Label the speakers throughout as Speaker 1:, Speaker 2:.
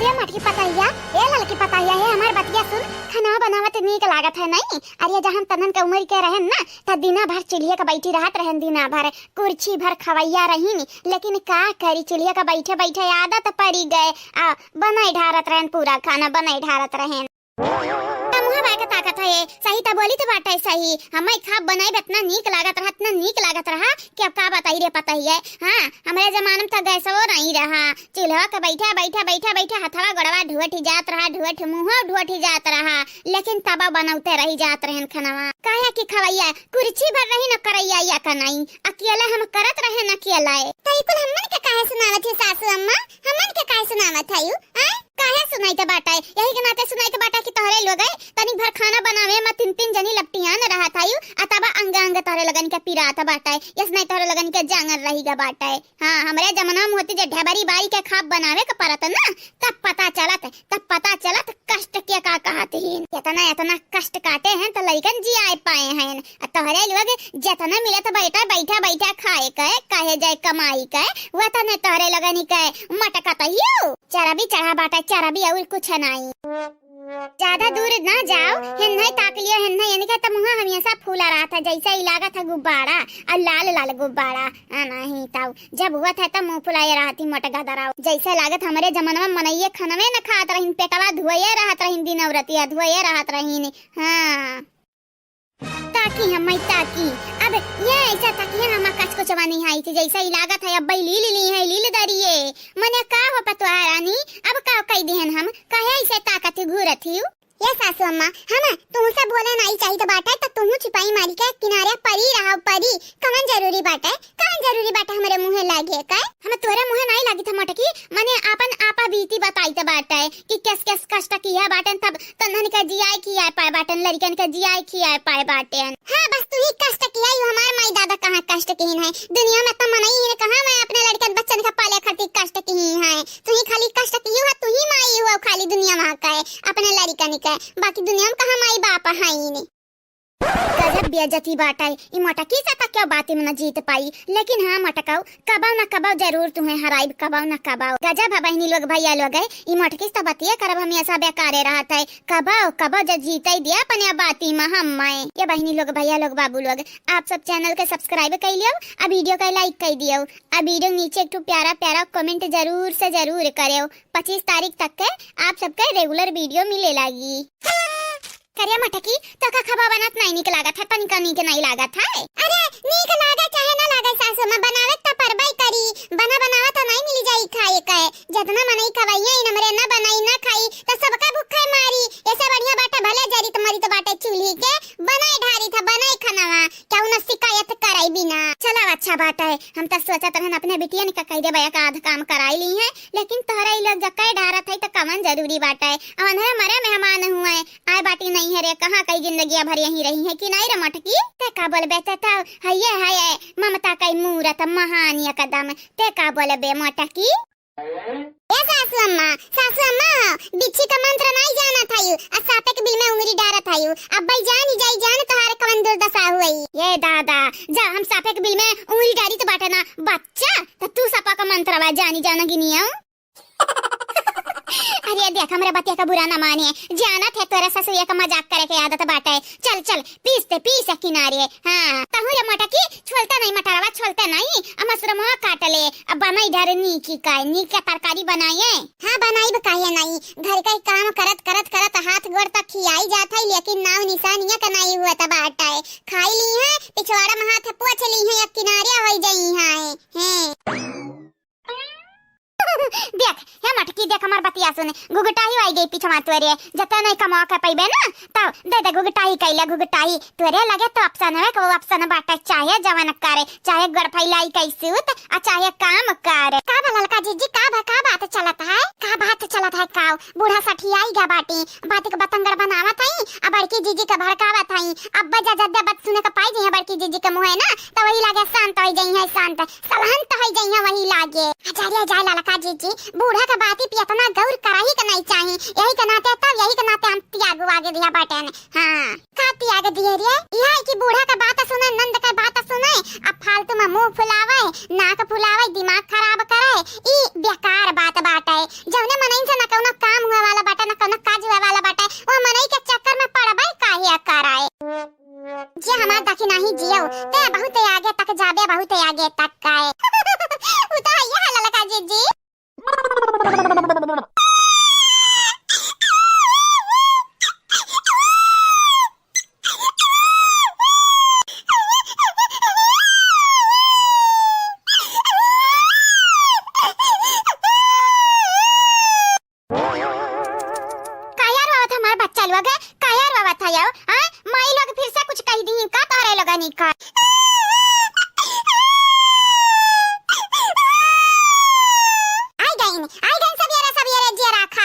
Speaker 1: अरे मटकी पतैया, ए ललकी पतैया, ये हमार बतिया सुन। खाना बनावत नीक लागत है नहीं? अरे जहाँ तनन के उम्र के रहन ना, त दिना भर चूल्हे का बैठी रहत रहन, दिना भर कुर्सी भर खवैया रहीन। लेकिन का करी, चूल्हे का बैठे बैठे आदत पड़ी गए। बनाई ढारत रहन, पूरा खाना बनाई ढारत रहन। ताकत है सही तो बोली तो बाटे सही। हमें खाब बनाई इतना नीक लागत रहा, इतना नीक लागत रहा कि अब का बताई रे पता ही है। हाँ, हमारे जमाने में तो गैस वो नहीं रहा। चूल्हा का बैठा बैठा बैठा बैठा हथवा गड़वा ढुअट ही जात रहा, ढुअट मुँह ढुअट ही जात रहा। लेकिन तबा बनाते रही जात रहन खानवा। काहे की खवैया कुर्सी भर रही न करैया या कनाई, अकेला हम करत रहे न अकेला। तई कुल हमन के काहे सुनावत है सासू अम्मा? हमन के काहे सुनावत है यू? काहे सुनाई त बाटा? यही के नाते सुनाई त बाटा कि तोहरे लोग तनी भर खाना बनावे में तीन तीन जनी लपटियां न रहा था यू। अतबा अंग अंग तोहरे लगन के पिरात बाटा। यस नहीं तोहरे लगन के जांगर रहीगा बाटा। हां, हमरे जमाना में होती जे ढबरी बाई के खाब बनावे के परत ना, तब पता चलत कष्ट के का कहत ही। इतना इतना कष्ट काटे हैं तो लइकन जी आए पाए हैं। तोहरे लोग जितना मिलत बैठा बैठा बैठा खाए के कहे जाए कमाई के, वो तो ने तोहरे लगन के मटकत हियो। चरबी चढ़ा बाटा, चरबी और कुछ नहीं। ज्यादा दूर ना जाओ, हेन्ने ताक लियो, हेन्ने यानी कि तब मुँह हमेशा फूला रहा था जैसे ही लागत था गुब्बारा, और लाल लाल गुब्बारा। नहीं ताऊ, जब हुआ था तब मुँह फुलाए रहा थी मोटका दराव। जैसे लागत हमारे जमाना में मनइये खनवे न खात रहीन, पेटवा धुए रहत रहीन, दिन औरतिया धुए रहत रहीन। हाँ ताकि हम ताकि अब ये ऐसा ताकि हम कच को चवानी है कि जैसा ही लागत है। अब भाई लील दरिए मने का हो पतवा रानी, अब का कह देहन हम कहे ऐसे ताकत घूरत हियो। ये सासू अम्मा, हम तुमसे बोले नहीं चाहिए तो बाटा, तो तुम छिपाई मारी के किनारे परी रहो परी। कवन जरूरी बाटा हमारे मुँह लागे का? हम तोरे मुँह नहीं लागी था मोटकी, मने अपन आपा बीती बताई तो बाटा कि कैस कैस कष्ट किया बाटन, तब तन्हन का जियाए किया पाए बाटन, लड़कन का जियाए किया पाए बाटन। हाँ बस तू ही कष्ट किया, हमारे माई दादा कहाँ कष्ट कीन है दुनिया में, तो मनाई है कहाँ मैं अपने लड़कन बच्चन का पाले खातिर कष्ट की है। तू ही खाली कष्ट की हो, तू ही माई हो खाली दुनिया में का है अपने लड़कन का, बाकी दुनिया में कहाँ माई बाप है ही नहीं। गजब बेइज्जती बाटाई, ई मटकी से तक क्या बातें में न जीत पाई। लेकिन हाँ मटकाओ कबाओ न कबाओ जरूर तुम्हें हराइब, कबाओ न कबाओ। गजब है बहनी लोग भैया लोग है, ई मटकी से बतिया करब हमेशा बेकारे रहता है। कबाओ जब जीते दिया अपने बाती में हम माए। ये बहनी लोग भैया लोग बाबू लोग, आप सब चैनल के सब्सक्राइब कर लियो, अब वीडियो का लाइक कर दियो, अब वीडियो नीचे एक प्यारा प्यारा कमेंट जरूर से जरूर करो। 25 तारीख तक के आप सबके रेगुलर वीडियो मिले लगी। करिया मटकी तो का खबा बनत नहीं निक लागत है, तनिका नीक नहीं लागत है। अरे नीक लागे चाहे ना लागे सासू में बनावे त परबाई करी, बनावा तो नहीं मिल जाई खाए के। जतना मनई खवैया इन हमरे ना बनाई ना खाई तो सबका भूखे मारी। ऐसे बढ़िया बाटा भले जरी तुम्हारी तो बाटे चूल्ही के बनाई ढारी था, बनाई खानावा क्यों न शिकायत कराई बिना। चलो अच्छा बाटा है, हम तो सोचत रहन अपने बिटिया ने का कह दे बया का आध काम कराई ली है। लेकिन तोहरा ई लोग जक्का ढारत है तो कवन जरूरी बाटा है। अनहरे मरे मेहमान हुए आए बाटी नहीं है रे, कहाँ कई जिंदगी भर यहीं रही है कि नहीं रे मटकी? ते का बोल बेटा था है ममता कई मूरत महानिया कदम, ते का बोल बे मटकी? सासू अम्मा बिच्छी का मंत्र नहीं जाना था यू, सापे के बिल में उंगली डारा था यू। अब भाई जान तोहारे कवन दुर्दशा हुई। ये दादा जा हम सापे के बिल में उंगली डारी तो बाटा ना बच्चा, तो तू सपा का मंत्र वा जानी जाना गिनिया। अरे देख हमरे बतिया का बुरा न माने, जाना थे तोरा ससुरिया का मजाक करे के आदत बाटे। चल पीस किनारे। हाँ तहुरे मटकी छोलता नहीं, मटरवा छोलता नहीं, मशरूम काट ले। अब बना इधर नीक का तरकारी बनाइए। हाँ बनाई काहे नहीं, घर का काम करत हाथ गोड़ तक खियाई जात है, लेकिन नाव निशानिया का नहीं हुआ तब आटा है। खाई ली है पिछवाड़ा में हाथ पोछ ली है, किनारे हो जाई है। देख हे मटकी देख हमार बतिया सुने, गुगटाही आई गई पीछे तोरे जता नहीं कमा के पैबे ना तब दे गुगटाही कैला। गुगटाही तोरे लगे तो ऑप्शन है, वो ऑप्शन बाटा चाहे जवान करे, चाहे गड़फैलाई कैसे उत आ चाहे काम करे। का ललका जीजी का बात चलत है, का बूढ़ा सठियाई गा बाटी के बतंगर बनावत हई, अब बड़की जीजी का भड़कावत हई। अब बजा जद्दा बात सुने का पाई जई बड़की जीजी के मुंह है ना, तो वही लागे शांत हो जई है, शांत सलहंत हो जई है, वही लागे। जा ललका जीजी बूढ़ा का बाती पियतना गौर कराही का नहीं चाहिए, यही के नाते हम त्याग आगे दिया बाटन। हाँ का त्याग दिए रे, यही की बूढ़ा का बात सुने, नंद का बात सुने, अब फालतू में मुंह फुलावे, नाक फुलावे, दिमाग खराब करे, ई बेकार बात बाटे। जौने मनइन से न कौनो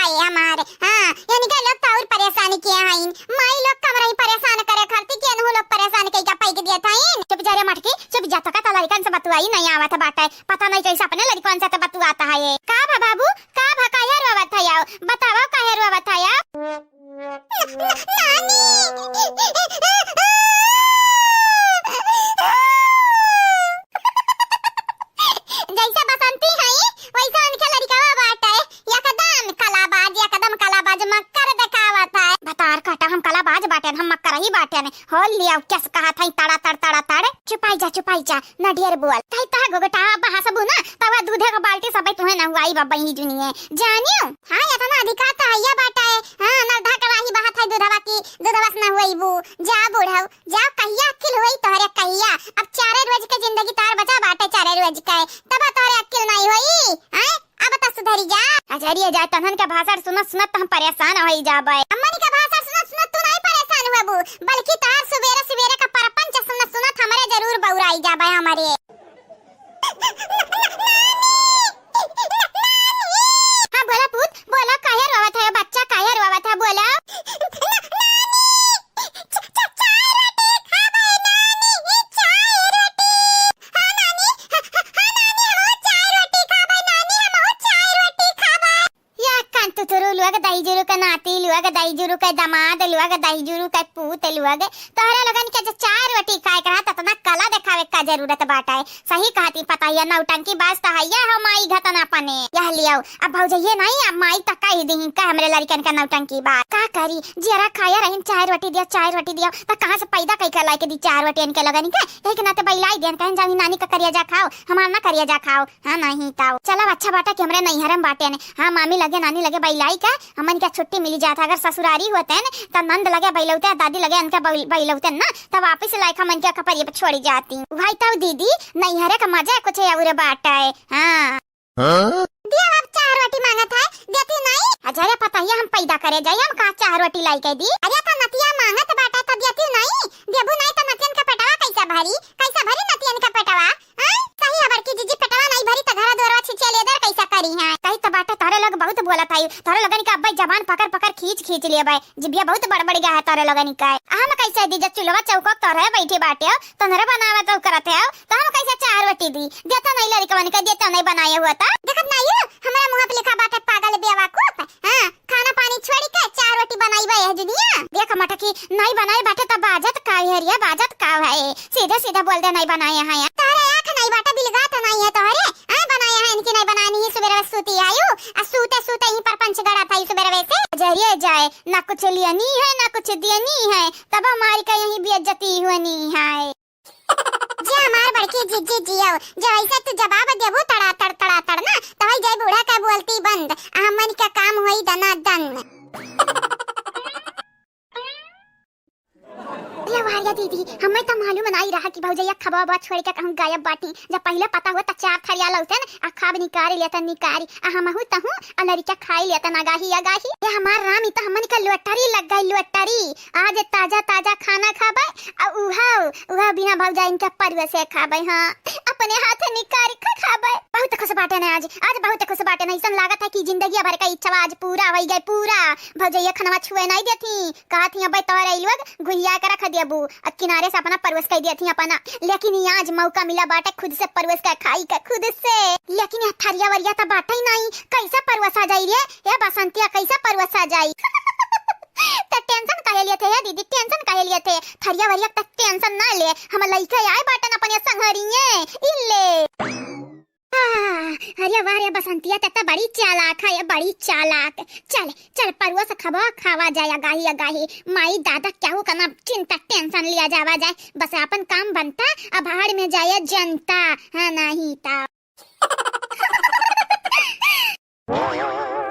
Speaker 1: है हमारे। हाँ यानी कि लोग तो और परेशानी किए हैं माई लोग कमरा ही परेशान करे खरती के नु लोग परेशान कई का पैक दिया था चुप जा रे मटकी चुप जा तो का लड़कन से बतुआई नहीं आवत बाटे पता नहीं कैसे अपने लड़कन से तो बतुआता है ये का भा बाबू का भा का यार आवत है याओ बताओ का यार आवत है याओ नानी जैसा बसंती है वैसा उनके लड़कावा बाटे एकदम कलाबाज मक्कर दिखावत है बतार कटा हम कलाबाज बाटे हम मक्कर ही बाटे ने हो लिया कैसे कहा था तड़ा तड़ चुपाई जा न ढेर बोल तई ता गोगटा बहा सबु ना तवा दूधे का बाल्टी सबे तुहे ना हुआई बाबा ही जुनिए जानियो हां या तना अधिकार त हैया बाटे हां न ढकवा ही बहा था दूधवा की दूधवा ना हुआईबू जा बुढ़ाऊ जा कहिया अक्ल होई तोरे कहिया अब 4 रोज के जिंदगी तार बचा बाटे 4 रोज के तब तोरे अक्ल नहीं होई हैं अब त सुधरी जा अजरिए जा तनन का भाषा सुनत हम परेशान होई जाबे अम्मनी का भाषा सुनत तू नहीं परेशान हुआबू बल्कि तार सवेरे का परपंच सुनत हमरे जरूर बौराई जाबे हमारे हां बोला पूत बोला काहे रोवत है बच्चा काहे रोवत है बोला दाई जुरु का दामाद लुआ का दाई जुरु का पूत लुआ के तोहरा लगन के 4 रोटी खाए करा त तना कला दिखावे का जरूरत बाटा है सही कहती पता है नौटंकी बाज त हैया हम माई घतना पने यह लियो अब भौजइए नहीं अब माई तक कह देही का हमरे लड़कन का नौटंकी बात का करी जरा खाया रहिन 4 रोटी दिया त कहां से पैदा कई के लाए के दी 4 रोटी इनके लगन के एक ना ते बैलाई देन कहन जावी नानी का करिया जा खाओ हमार ना करिया जा खाओ हां नहीं ताओ चला अच्छा बाटा कि हमरे नहीं हरम बाटे ने हां मामी लगे नानी लगे बैलाई का हमन का छुट्टी मिल जाता अगर ससुरारी होते हैं त नंद लगे बैलौते दादी लगे उनका बैलौते ना तब वापस लाइका मन के कपड़े पे छोड़ी जाती भाई ताऊ दीदी नहीं हरे का मजा कुछ और बाटा है हां दिया अब 4 रोटी मांगत है देती नहीं अजरे पता है हम पैदा करे जाई हम का 4 रोटी लाई के दी अरे त नतिया मांगत बाटा त देती नहीं देबू नहीं त नतियन का पेटवा कैसा भरी नतियन का पेटवा हां सही है बड़की जीजी पेटवा नहीं भरी त घर दोरवा छिचे लेदर कैसा करी है कई त बाटा तारे लोग बहुत बोलत है तारे लगन के अब्बा जबान पकड़ खींच लिए भाई जिबिया बहुत बड़ गया है तारे लगन का हम कैसे दी जब चुलवा चौक तोरे बैठे बाटे तनरे बनावा तो करते हो तो हम कैसे 4 रोटी दी देता नहीं लड़कवन के देता नहीं बनाया हुआ था देखत नहीं हमरा मुंह पे लिखा बाटे पागल बेवकूफ हां खाना पानी छोड़ी के 4 रोटी बनाई बा है दुनिया देख मटकी नहीं बनाए बाटे तब बाजत का हरिया बाजत का है सीधा बोल दे नहीं बनाए हैं तारे आंख नहीं बाटे बिलगा तो नहीं है तोरे हां बनाया है इनकी नहीं बनानी है सुबह सूती आयु सूते ही पर पंच गड़ा था सुबह वैसे जरिए जाए ना कुछ लिया नहीं है ना कुछ दिया नहीं है तब हमारी का यही बेइज्जती हुई है जे हमार बड़की जीजी जियो जो ऐसे तू जवाब देबो तड़ा तड़ ना तई जाय बूढ़ा का बोलती बंद हमन का काम होई दना दन लवारिया दीदी हमें तो मालूम नहीं रहा कि भौजैया खबा बात छोड़ के कहूं गायब बाटी जब पहले पता हुआ त 4 थरिया लौटन आ खाब निकारी आ हमहु तहु आ लड़का खाई लेता नगाही ये हमार राम त हमन का लोटरी लग गई लोटरी आज ताजा खाना खाबे आ उहा बिना भौजा इनका परवे से खाबे हां अपने हाथ निकारी खाबे बहुत खुश बाटे ने आज बहुत खुश बाटे नहीं सन लागत है कि जिंदगी भर का इच्छा आज पूरा हो गई पूरा भौजैया खनवा छुए नहीं देती कहत ही अबे तोरे लोग गुहिया के रख देबू आ किनारे से अपना परवश कर दिया थी अपना लेकिन आज मौका मिला बाटे खुद से परवश का खाई का खुद से लेकिन ये थरिया वरिया तो बाटा ही नहीं कैसा परवश आ जाई रे ये बसंतिया कैसा परवश आ जाई त टेंशन काहे लिए थे दीदी टेंशन काहे लिए थे थरिया वरिया तक टेंशन ना ले हम लइका आए बाटन अपन संहरिए इले अरे वाह रे बसंतिया तत्ता बड़ी चालाक है बड़ी चालाक चल परवा से खावा जाए गाही माई दादा क्या हो करना चिंता टेंशन लिया जावा जाए बस अपन काम बनता अब भाड़ में जाए जनता हाँ नहीं ता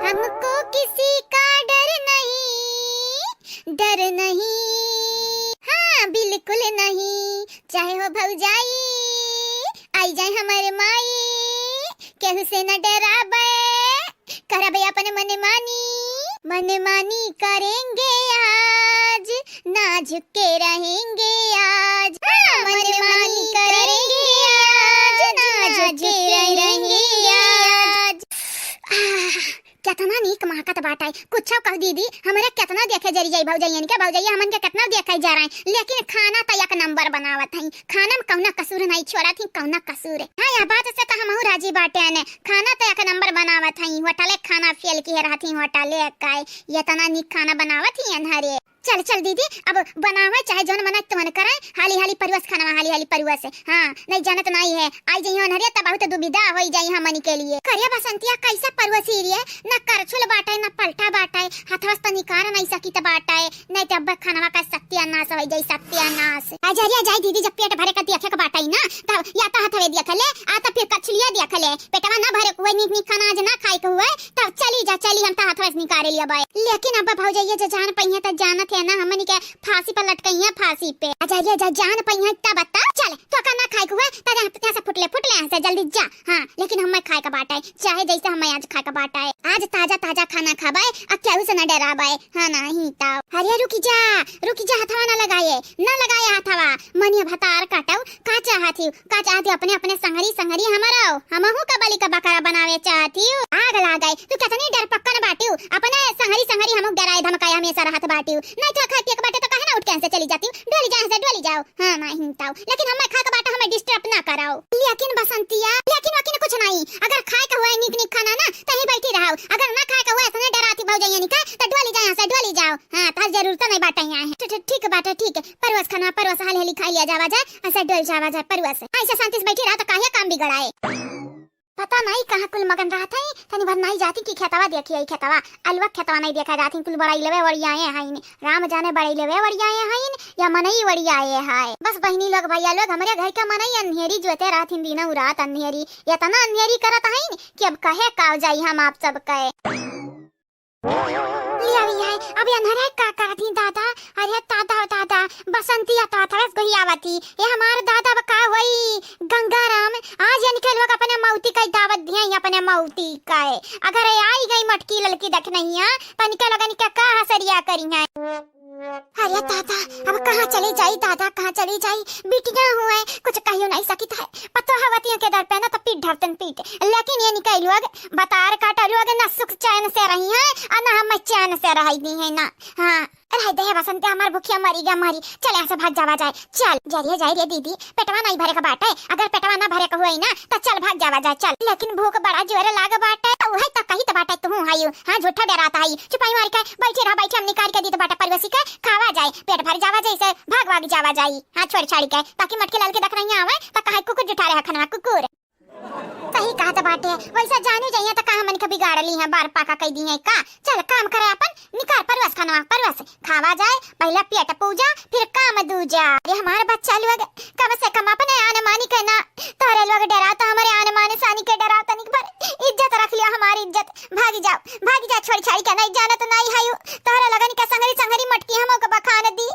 Speaker 1: हमको किसी का डर नहीं हाँ बिल्कुल नहीं चाहे हो भौजाई आई जाए हमारे माई केहू से न डराबे करबे अपन मनमानी करेंगे आज नाजुक के रहेंगे आज मनमानी करेंगे आज नाजुक के रहेंगे आज कितना नीक महकत बाटे। कुछ कह दीदी हमरे कितना देखे जरी जाई भौजैयन के, भौजैया हमन के कितना देखे जा रहे हैं, लेकिन खाना तो एक नंबर बनावत हई। खाना में कौना कसूर नहीं छोड़त ही, कौना कसूर। हां यह बात से तो हमहु राजी बाटे ने, खाना तो एक नंबर बनावत हई। होटले खाना फेल की रहती, होटले काय इतना नीक खाना बनावत ही अनहरे। चल चल दीदी अब बनावे चाहे जोन मन तुमन करे, हाली हाली परवस खाना, हाली हाली परवस। हां नहीं जानत नहीं है, आई जइयो नरिया त बहुत दुविधा होई जाई हमन के लिए। करिया बसंतिया कैसा परवसी रे, न करछुल बाटे न पलटा बाटे, हथवस त निकार नहीं सकी त बाटे, नहीं त अब खाना का सत्यानाश होई जाई, सत्यानाश। आजरिया जाई दीदी जब पेट भरे का देखे का बाटे ना, तब या त हथवे देखले आ त फिर कछलिया देखले, पेटवा ना भरे कोई नीक नीक खाना आज ना खाए के हुए, तब चली हम त हथवस निकारे लिया बाय। लेकिन अब भौजैया जे जान पहिया त जानत है ना, हमनी के फांसी पर लटकई है, फांसी पे। आजरिया जा जान पहिया त बता, चल तो का ना खाए के हुए त यहां से फुटले से जल्दी जा। हां लेकिन हम खाए का बाटा है, चाहे जैसे हम आज खाए का बाटा है, आज ताजा ताजा खाना खाबाए, अब क्या उसे न डराबाए। हां नहीं ता अरे रुकी जा हथवा ना लगाए, ना लगाए हथवा, मनिया भतार काटौ का चाहती अपने अपने संगरी हमारा हमहु का बलि का बकरा बनावे चाहती। आग लगाए तू कितनी डर पक्कन बाटी, अपने संगरी हमहु डराए धमकाए हमेशा रहत बाटी। नहीं तो खाती के बाटे तो कहे ना उठ के से चली जाती, डोली जाओ। हां नहीं ताऊ, लेकिन हमें खा के बाटा हमें डिस्टर्ब ना कराओ। लेकिन बसंतिया लेकिन कुछ नहीं, अगर खाए का हुआ नीक नीक खाना ना तही बैठी रहो, अगर ना खाए का हुआ इतने डराती भौजैया निका तो डोली जाओ। हां तार जरूरत नहीं बाटा यहाँ है। ठीक बाटा ठीक है, परवस खाना परवस हाल हाली खा लिया जावा जाए, ऐसे डोल जावा जाए परवस। ऐसे शांति से बैठी रहा तो काहे काम बिगड़ाए। पता नहीं कहाँ कुल मगन रहा था, तनी भर नहीं जाती कि खेतवा देखिए, खेतवा अलवा खेतवा नहीं देखा जाती, कुल बड़ाई लेवे वड़ियाए हैं, राम जाने बड़ाई लेवे वड़ियाए हैं या मनई वड़ियाए है। बस बहनी लोग भैया लोग हमारे घर का मनई अंधेरी जोते रहती, दिन रात अंधेरी, इतना अंधेरी करत है कि अब कहे काव जाई हम आप सब कहे। अभी अंधेरा का करती दादा, अरे दादा बसंती ताथरस गई आवती, ये हमारे दादा बका वही गंगाराम आज इनके लोग अपने मौती का दावत दिए, अपने मौती का अगर आई गई मटकी ललकी देख नहीं है पनिका लगन का हसरिया करी है। अरे दादा अब कहाँ चली जाई, दादा कहाँ चली जाई, बिटिया हुए कुछ कहियो नहीं सकी है, पतो हवतियों के दर पे ना तो पीठ ढरतन पीठ, लेकिन ये निकल लोग बतार काटा लोग ना सुख चैन से रही है और ना हम चैन से रही दी है ना। हाँ रह दे बसंती हमार भूखिया मरी गया मरी, चल यहाँ से भाग जावा जाए। चल जरिए जाए रे दीदी, पेटवा नहीं भरे का बाटे, अगर पेटवा ना भरे का हुई ना तो चल भाग जावा जाए चल। लेकिन भूख बड़ा जोर लाग बाटे, वही तक कही तो बाटे तू हायू। हाँ झूठा डराता है, चुपाई मार के बैठे रहा, बैठे हम निकाल के दी तो बाटे परवसी का खावा जाए, पेट भर जावा जाए से भाग जावा जाए। हाँ छोड़ छाड़ी के ताकि मटके लाल के देख नहीं आवे तो कहे कुकुर जुठा रहा खनवा कुकुर सही कहा तो बाटे, वैसा जानू जाइए तो कहा मन के बिगाड़ ली है, बार पाका कह दी है का। चल काम करे अपन, निकाल परवस खाना, परवस खावा जाए, पहला पेट पूजा फिर काम दूजा। ये हमारे बच्चा लोग कम से कम अपने आने मानी के ना, तारे लोग डराता हमारे आने माने सानी के डराता नहीं, पर इज्जत रख लिया हमारी इज्जत। भागी जाओ छोड़ छाड़ी के नहीं जाना तो नहीं हायू, तारा लगन के संगरी मटकी हमो के बखान दी।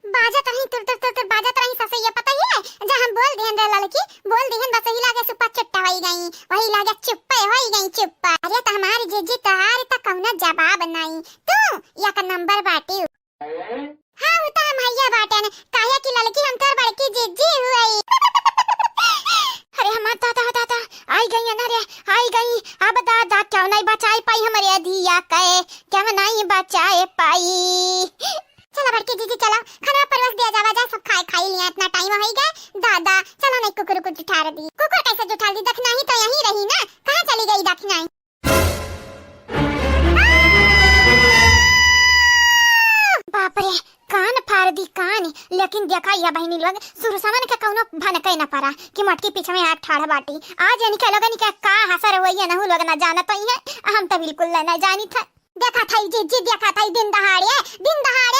Speaker 1: बाजा तरही तुर बाजा तरही ससे ये पता ही है, जहां हम बोल दिहन रे लड़की बोल दिहन बस ही लागे सुपा चुट्टा होई गई, वही लागे चुप्पे होई गई चुप्पा। अरे त हमारी जीजी तार त कौना जवाब नहीं, तू या का नंबर बाटी। हां उता हम भैया बाटे ने, काहे की लड़की हम तोर बड़की जीजी हुई। अरे हमार दादा आई गई ना रे, आई गई। अब दादा क्यों नहीं बचाई पाई हमारे अधिया कहे, क्यों नहीं बचाए पाई। चलो बड़की दीदी चलो खाना परवस दिया जावा जा, सब खाई लिया, इतना टाइम हो गया। दादा चलो नहीं कुकुर को जुठा दी, कुकुर कैसे जुठा दी, दखना ही तो यहीं रही ना, कहाँ चली गई दखना ही। बाप रे कान फाड़ दी कान, लेकिन देखा यह बहनी लोग शुरू सामान के कौनो भनके न पड़ा कि मटकी पीछे में आग ठाड़ बाटी। आज इनके लोगन के का हसर हुई है, नहु लोग न जानत ही है, हम तो बिल्कुल न जानी था। देखा था जी देखा था दिन दहाड़े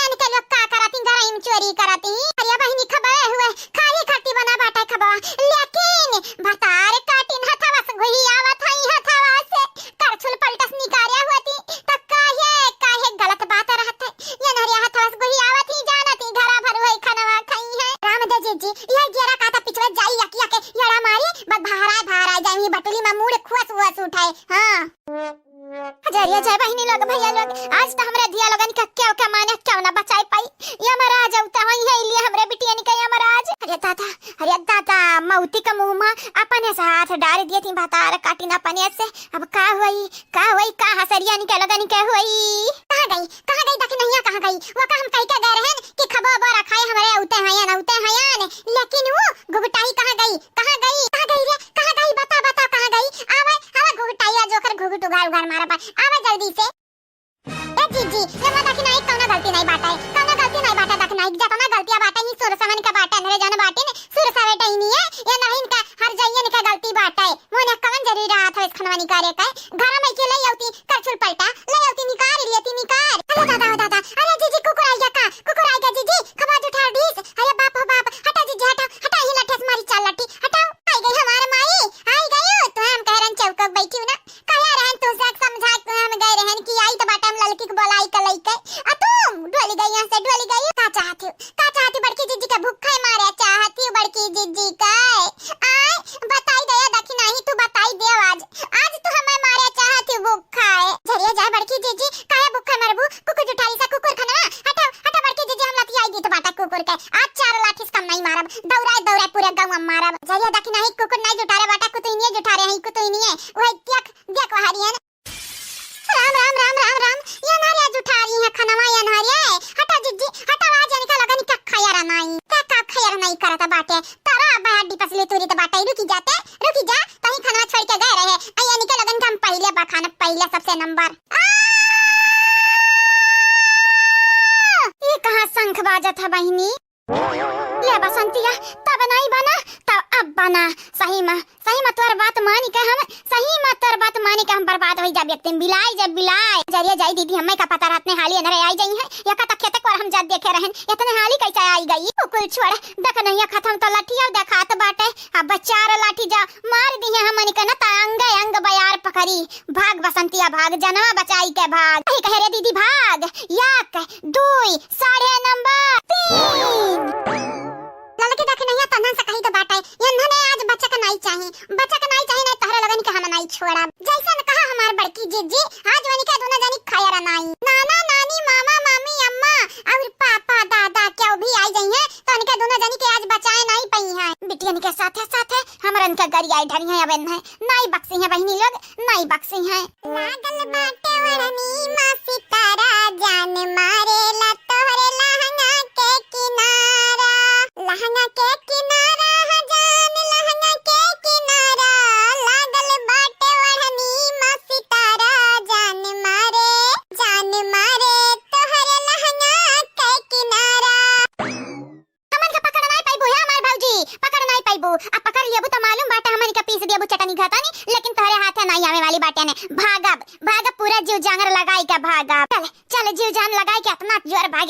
Speaker 1: इनके लोग का करती, गराइम चोरी करती। अरे बहनी खबर हुए खाली खाती बना बाटा खबर, लेकिन भतार काटिन हथवा से गोही आवत हई, हथवा से करछुल पलटस निकारिया होती त काहे गलत बात रहते। ये नरिया हथवा से गोही आवत ही जानती, घरा भर होई खनवा खाई है। राम दे जी ये गेरा का त पिछवे जाई यकिया के यड़ा मारी बस भारा जाई बटली में मुड़ खुस उठाए। हां जरिया जय बहिनी लोग भैया लोग, आज तो हमरा दिया लोगन का क्या माने क्यों ना बचाई पाई। ये महाराज औता हई है लिए हमरे बिटिया निकल महाराज। अरे दादा मौती का मुंह में अपने हाथ डाल दिए थी भातार काटी ना पने से। अब का हुई का हसरिया निकल लोगन के हुई। कहां गई तक नहीं कहां गई वो का हम कह के गए रहन कि खबर रखाए हमरे औते हयन लेकिन वो घुघटाई कहां गई रे बता कहां गई। आवे घुघटाइया जोकर घुघट उगार मारा बा आवे जल्दी से। ए जीजी लगा तक नहीं कौनो गलती नहीं बाटा तक नहीं जतना गलतियां बाटा ही सुर समन का बाटा नरे जान बाटे ने सुर सवेटा ही नहीं है ये नहीं का हर जाइए ने का गलती बाटा है मोने कौन जरी रहा था इस खनवानी कार्य का घर में के ले आउती करछुल पलटा ले आउती निकार अरे दादा अरे जीजी कुकुर आ गया जीजी खबा उठा दीस। अरे बाप हटा जीजी हटा ही लठस मारी चाल लटी हटाओ। आई गई हमार माई आई गई तो हम कहरन चौक बैठी ना कया रहन तू से समझा तो हम गए रहन कि आई तो बाटा में लड़की को बोलाई के लइके आ तुम ढोली गई यहां से ढोली गई का चाहती बड़की जीजी का भूखा मारे चाहती बड़की जीजी का आय बताई दे दखी नहीं तू बताई दे आज तू हमें मारे चाहती भूखा है जरिया जा बड़की जीजी काहे भूखा मरबू कुकुर जुठाई सा कुकुर खना हटा बड़की जीजी हम लती आई दी तो बाटा कुकुर के आज चार लाठी से कम नहीं मारब दौड़ा पूरे गांव में मारब जरिया दखी नहीं कुकुर नहीं जुठा रे बाटा कुतई नहीं जुठा रे कुतई नहीं है वो देख वहारी है राम ये नारिया जुठा रही है खनवा ये नारिया हटा जीजी हटा आवाज निकल लगन का खैर नहीं करता बाटे तारा बाडी पसले तोरी तो बाटे रुकी जा तही खनवा छोड़ के गए रहे आया निकल लगन हम पहले सबसे नंबर ये कहां शंख बाजा था बहिनी ले बसंतिया तब नहीं बना तब अब बना सही में तोर बात मानी के हम बर्बाद हो जा व्यक्ति बिलाई जरिए जाई दीदी हमें का पता रात ने हाली न आई जाई है या का खेते को हम जब देखे रहन इतने हाली कैसे आई गई कुकुल छोड़ देख नहीं खत्म तो लाठिया देखात बाटे अब चार लाठी जा मार दी है हमनी के न अंग बयार पकड़ी भाग बसंतिया भाग जना बचाई के भाग कही कहे रे दीदी भाग 1 2 साढ़े नंबर 3 ललके देख नहीं तना से कही तो बाटे यन्ने आज बच्चा का नहीं चाहिए नहीं तहरे लगन के हम नहीं छोड़ा जैसा न कहा हमार बड़की जीजी आज वनी के दोनों जनी खाया नहीं नाना नानी मामा मामी अम्मा और पापा दादा क्यों भी आई गई है तो उनके दोनों जनी के आज बचाए नहीं पई है बिटियन के साथ हमरन का गरी आई ढरी है अबन है नहीं बक्सी है बहिनी लोग नहीं बक्सी है लागल बाटे वरनी मा सितारा जान मारे ला तोहरे लहंगा के किनारा लहंगा के किनारा जान लहंगा के किनारा लागल बाटे वरनी मा सितारा जान मारे तोहरे लहंगा के किनारा हमन का पकड़ नहीं पाइबो है हमार भौजी पकड़ नहीं पाइबो अब पकड़ लेबो तो मालूम बाटा हमन का पीस देबो चटनी घातानी लेकिन तोहरे हाथे नहीं आवे वाली बाटे ने भागब पूरा जीव जांगर लगाई के भागब चल जीव जान लगाई के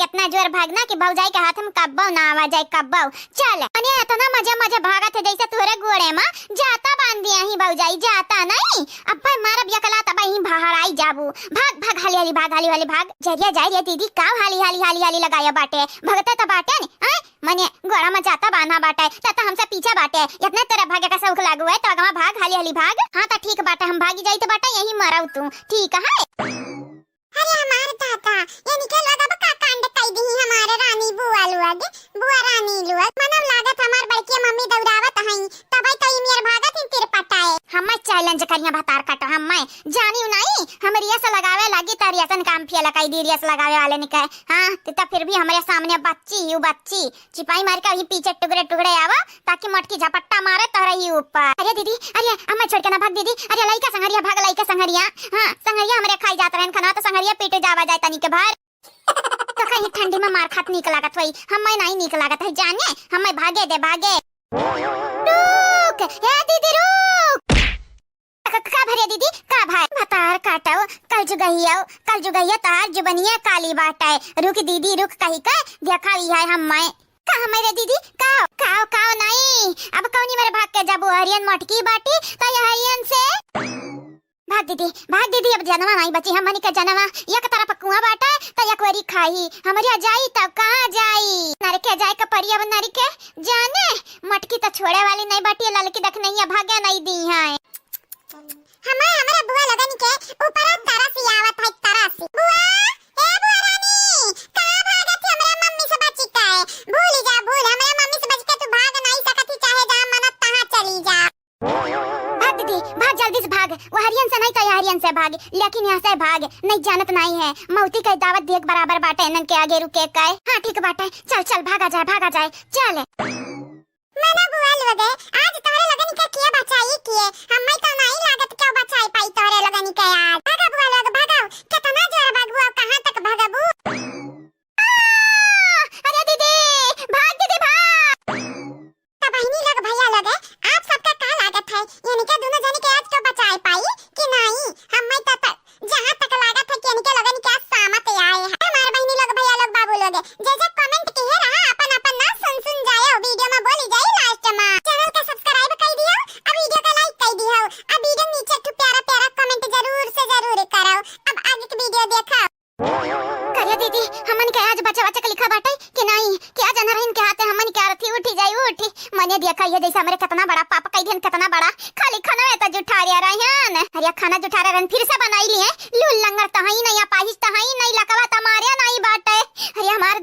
Speaker 1: इतना जोर भागना कि भौजाई के हाथ में कब्बो ना आवा जाए कब्बो चल अने इतना मजे भागत है जैसे तोरे गोड़े में जाता बांध दिया ही भौजाई जाता नहीं अब भाई मारब यकला तब ही बाहर आई जाबू भाग हाली भाग जरिया जाई रे दीदी का हाली लगाया बाटे भगते तो बाटे ने मने गोड़ा में जाता बांधा बाटे तता हमसे पीछे बाटे इतने तेरा भागे का शौक लागू है तो अगवा भाग हाली भाग हां तो ठीक बाटे हम भागी जाई तो बाटे यही मरऊ तू ठीक है। अरे हमार दादा ये निकल लगा बका कांड कई दी हमारे रानी बुआ रानी मनम लागत हमार बड़की मम्मी दौड़ावत हई तबई तो मेर भागत इन तेरे पटाए हम चैलेंज करिया बतार काटो हम जानियो नहीं हमर रियस लगावे लगी त रियसन काम फिया लगाई दी रियस लगावे वाले ने कहे हां तो फिर भी हमारे सामने बच्ची चिपाई मार के पीछे टुकड़े आवा ताकि मटकी झपट्टा मारे तोरा ही ऊपर। अरे दीदी अरे अम्मा छोड़ के ना भाग दीदी अरे लइका संगरिया भाग लइका संगरिया हां संगरिया हमरे खाई जात रहन खाना तो संगरिया पेटे जावा जाए तनी के बाहर तो कहीं ठंडी में मार खात निक लागत होई हमें नहीं निक लागत है जाने हमें भागे रुक ए दीदी रुक का भरे दीदी का भाई बतार काटाओ कल जुगैया तार जुबनिया काली बाटाए रुक दीदी रुक कही का देखा ही है हमें का हमारे दीदी काओ नहीं अब कौनी मेरे भाग के जाबू हरियन मटकी बाटी तो ये हरियन से भाग दीदी अब जनवा नहीं बची हमनी का जनवा एक तरफ कुआं बाटा तो एक वरी खाई हमारी जाई तब कहां जाई नरके जाए का परिया नरके जाने मटकी तो छोड़े वाली नहीं बाटी ललकी देख नहीं भागे नहीं दी है हमारे बुआ लगन के ऊपर भागे, लेकिन यहाँ से भागे नहीं जानत नहीं है। मौती के दावत देख बराबर बाटे इनन के आगे रुके का। हाँ ठीक बाटे, चल चल भागा जाए चल। मना बुआ लोग आज तोरे लगन के किया बचाई किए, हम्मे तो नहीं लागत क्यों बचाई पाई तोरे लगन के आज। भागा बुआ लोग भागाओ, कितना जोर भागबू, कहां तक भागबू। अरे दीदी भाग, दीदी भाग। तब बहनी लोग भैया लोग आप सबका का लागत है, यानी के दोनों जने के आज क्यों बचाई पाई कि नहीं। हम्मे तो जहां तक लागत है कि यानी के लगन के सामत आए हैं हमारे बहनी लोग भैया लोग बाबू लोग। जैसे कमेंट किए रहा अपन अपन ना सुन जाए, वीडियो में बोली जाए लास्ट में। चैनल का सब्सक्राइब कर दियो, अब वीडियो का लाइक कर दियो, अब वीडियो नीचे तो प्यारा प्यारा कमेंट जरूर से जरूर करो। अब आगे की वीडियो देखो। करिया दीदी हमन के आज बच्चा के लिखा बाटे कि नहीं, कि आज अनरहिन के हाथे हमन के आरती उठी जाई उठी। मने देखा ये जैसा मेरे कितना बड़ा पाप कई दिन कितना बड़ा खाली खाना है त जुठा रिया रहन। अरे खाना जुठा रहन फिर से बनाई लिए, लूल लंगर त हई नहीं, पाहिज त हई नहीं, लकवा त मारे नहीं बाटे। अरे हमार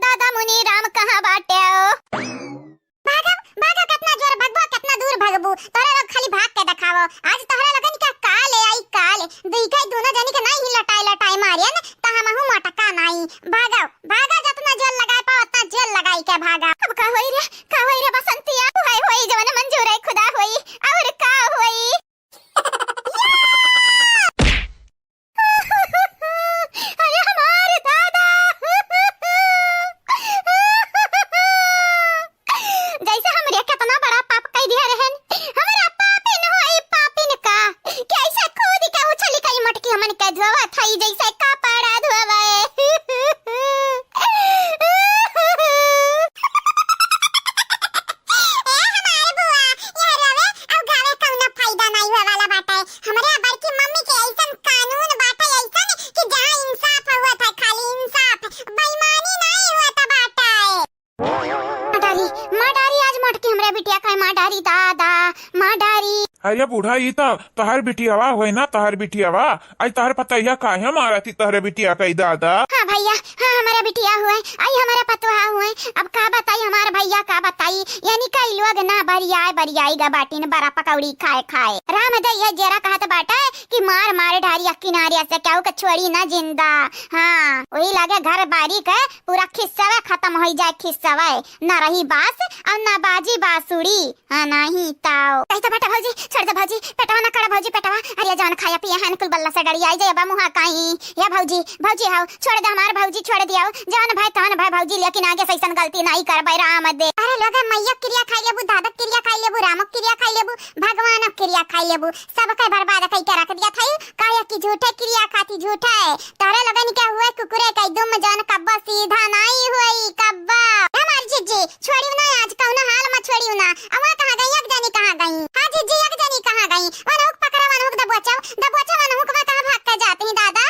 Speaker 1: दादा मुनि राम कहां बाटे। भागो कितना जोर भागबो, कितना दूर भागबू, तोरे लोग खाली भाग के दिखावो। आज तोहरा लगन का काले आई काले देखै दोनों जनी के नहीं लटाई मारियन त हमहु मटका नहीं। भागो जितना जोर लगाए पाओ उतना जोर लगाई के भागा। अब का होई रे बसंतिया, होई जवन मंजूर है खुदा होई और का होई। अरे हमारे दादा जैसे हमरे कितना बड़ा पाप कई दिया रहन, हमरा पापिन होई पापिन का कैसे कूद के उछली कई मटकी हमन के धोवा थई जैसे कपड़ा धोवे। हमारे बुआ ये रवे अब गावे कौनो फायदा नहीं होए वाला बाटे। हमरे बड़की मम्मी के ऐसन कानून बाटे ऐसन कि जहां इंसाफ हुआ था खाली इंसाफ, बेईमानी नहीं हुआ था बाटे। माडारी आज मटकी हमरे बिटिया का माडारी दादा माडारी।
Speaker 2: अरे बूढ़ा ई तहर बिटियावा होय ना, तहर बिटियावा आई तहर पतैया काहे मारती तहरे बिटिया कई दादा।
Speaker 1: हाँ भैया हाँ हमारा बिटिया हुए आई हमारा पतोहा हुए। अब का बताई हमारा भैया का बताई, यानी कई लोग ना बरियाई गा बाटी बड़ा पकौड़ी खाए राम दैया जरा कहत बाटा कि मार ढारिया किनारे से क्या के छोड़ी ना जिंदा। हाँ वही लगे घर बारी के पूरा खिस्सा खत्म हो जाए, खिस्सा ना रही बास और ना बाजी बासुड़ी। हाँ नहीं ताओ कही तो बेटा भौजी छोड़ दे भौजी, पेटवा ना कड़ा भौजी पेटवा। अरे जान खाया पिया है कुल बल्ला से डरी आई जाए बा मुहा काई या भौजी हाउ छोड़ दे हमार भौजी छोड़ दिया जान भाई तान भाई भौजी, लेकिन आगे से ऐसन गलती नहीं करबै राम दे। अरे लोग मैया क्रिया खाई लेबू, दादा क्रिया खाई लेबू, राम क्रिया खाई लेबू, भगवान क्रिया खाई लेबू, सब के बर्बाद कई के रख दिया थाई काया की झूठे क्रिया खाती झूठा है। तारे लगन के हुए कुकुरे कई दुम जान कब्बा सीधा नहीं हुई कब्बा। हमार जीजी छोड़ियो ना आज कौनो हाल में छोड़ियो ना। अवा कहां गई एक जानी कहां गई। हां जीजी एक जानी कहां गई, वनहुक पकड़ा वनहुक दबोचा वनहुक में कहां भाग के जाती हैं दादा।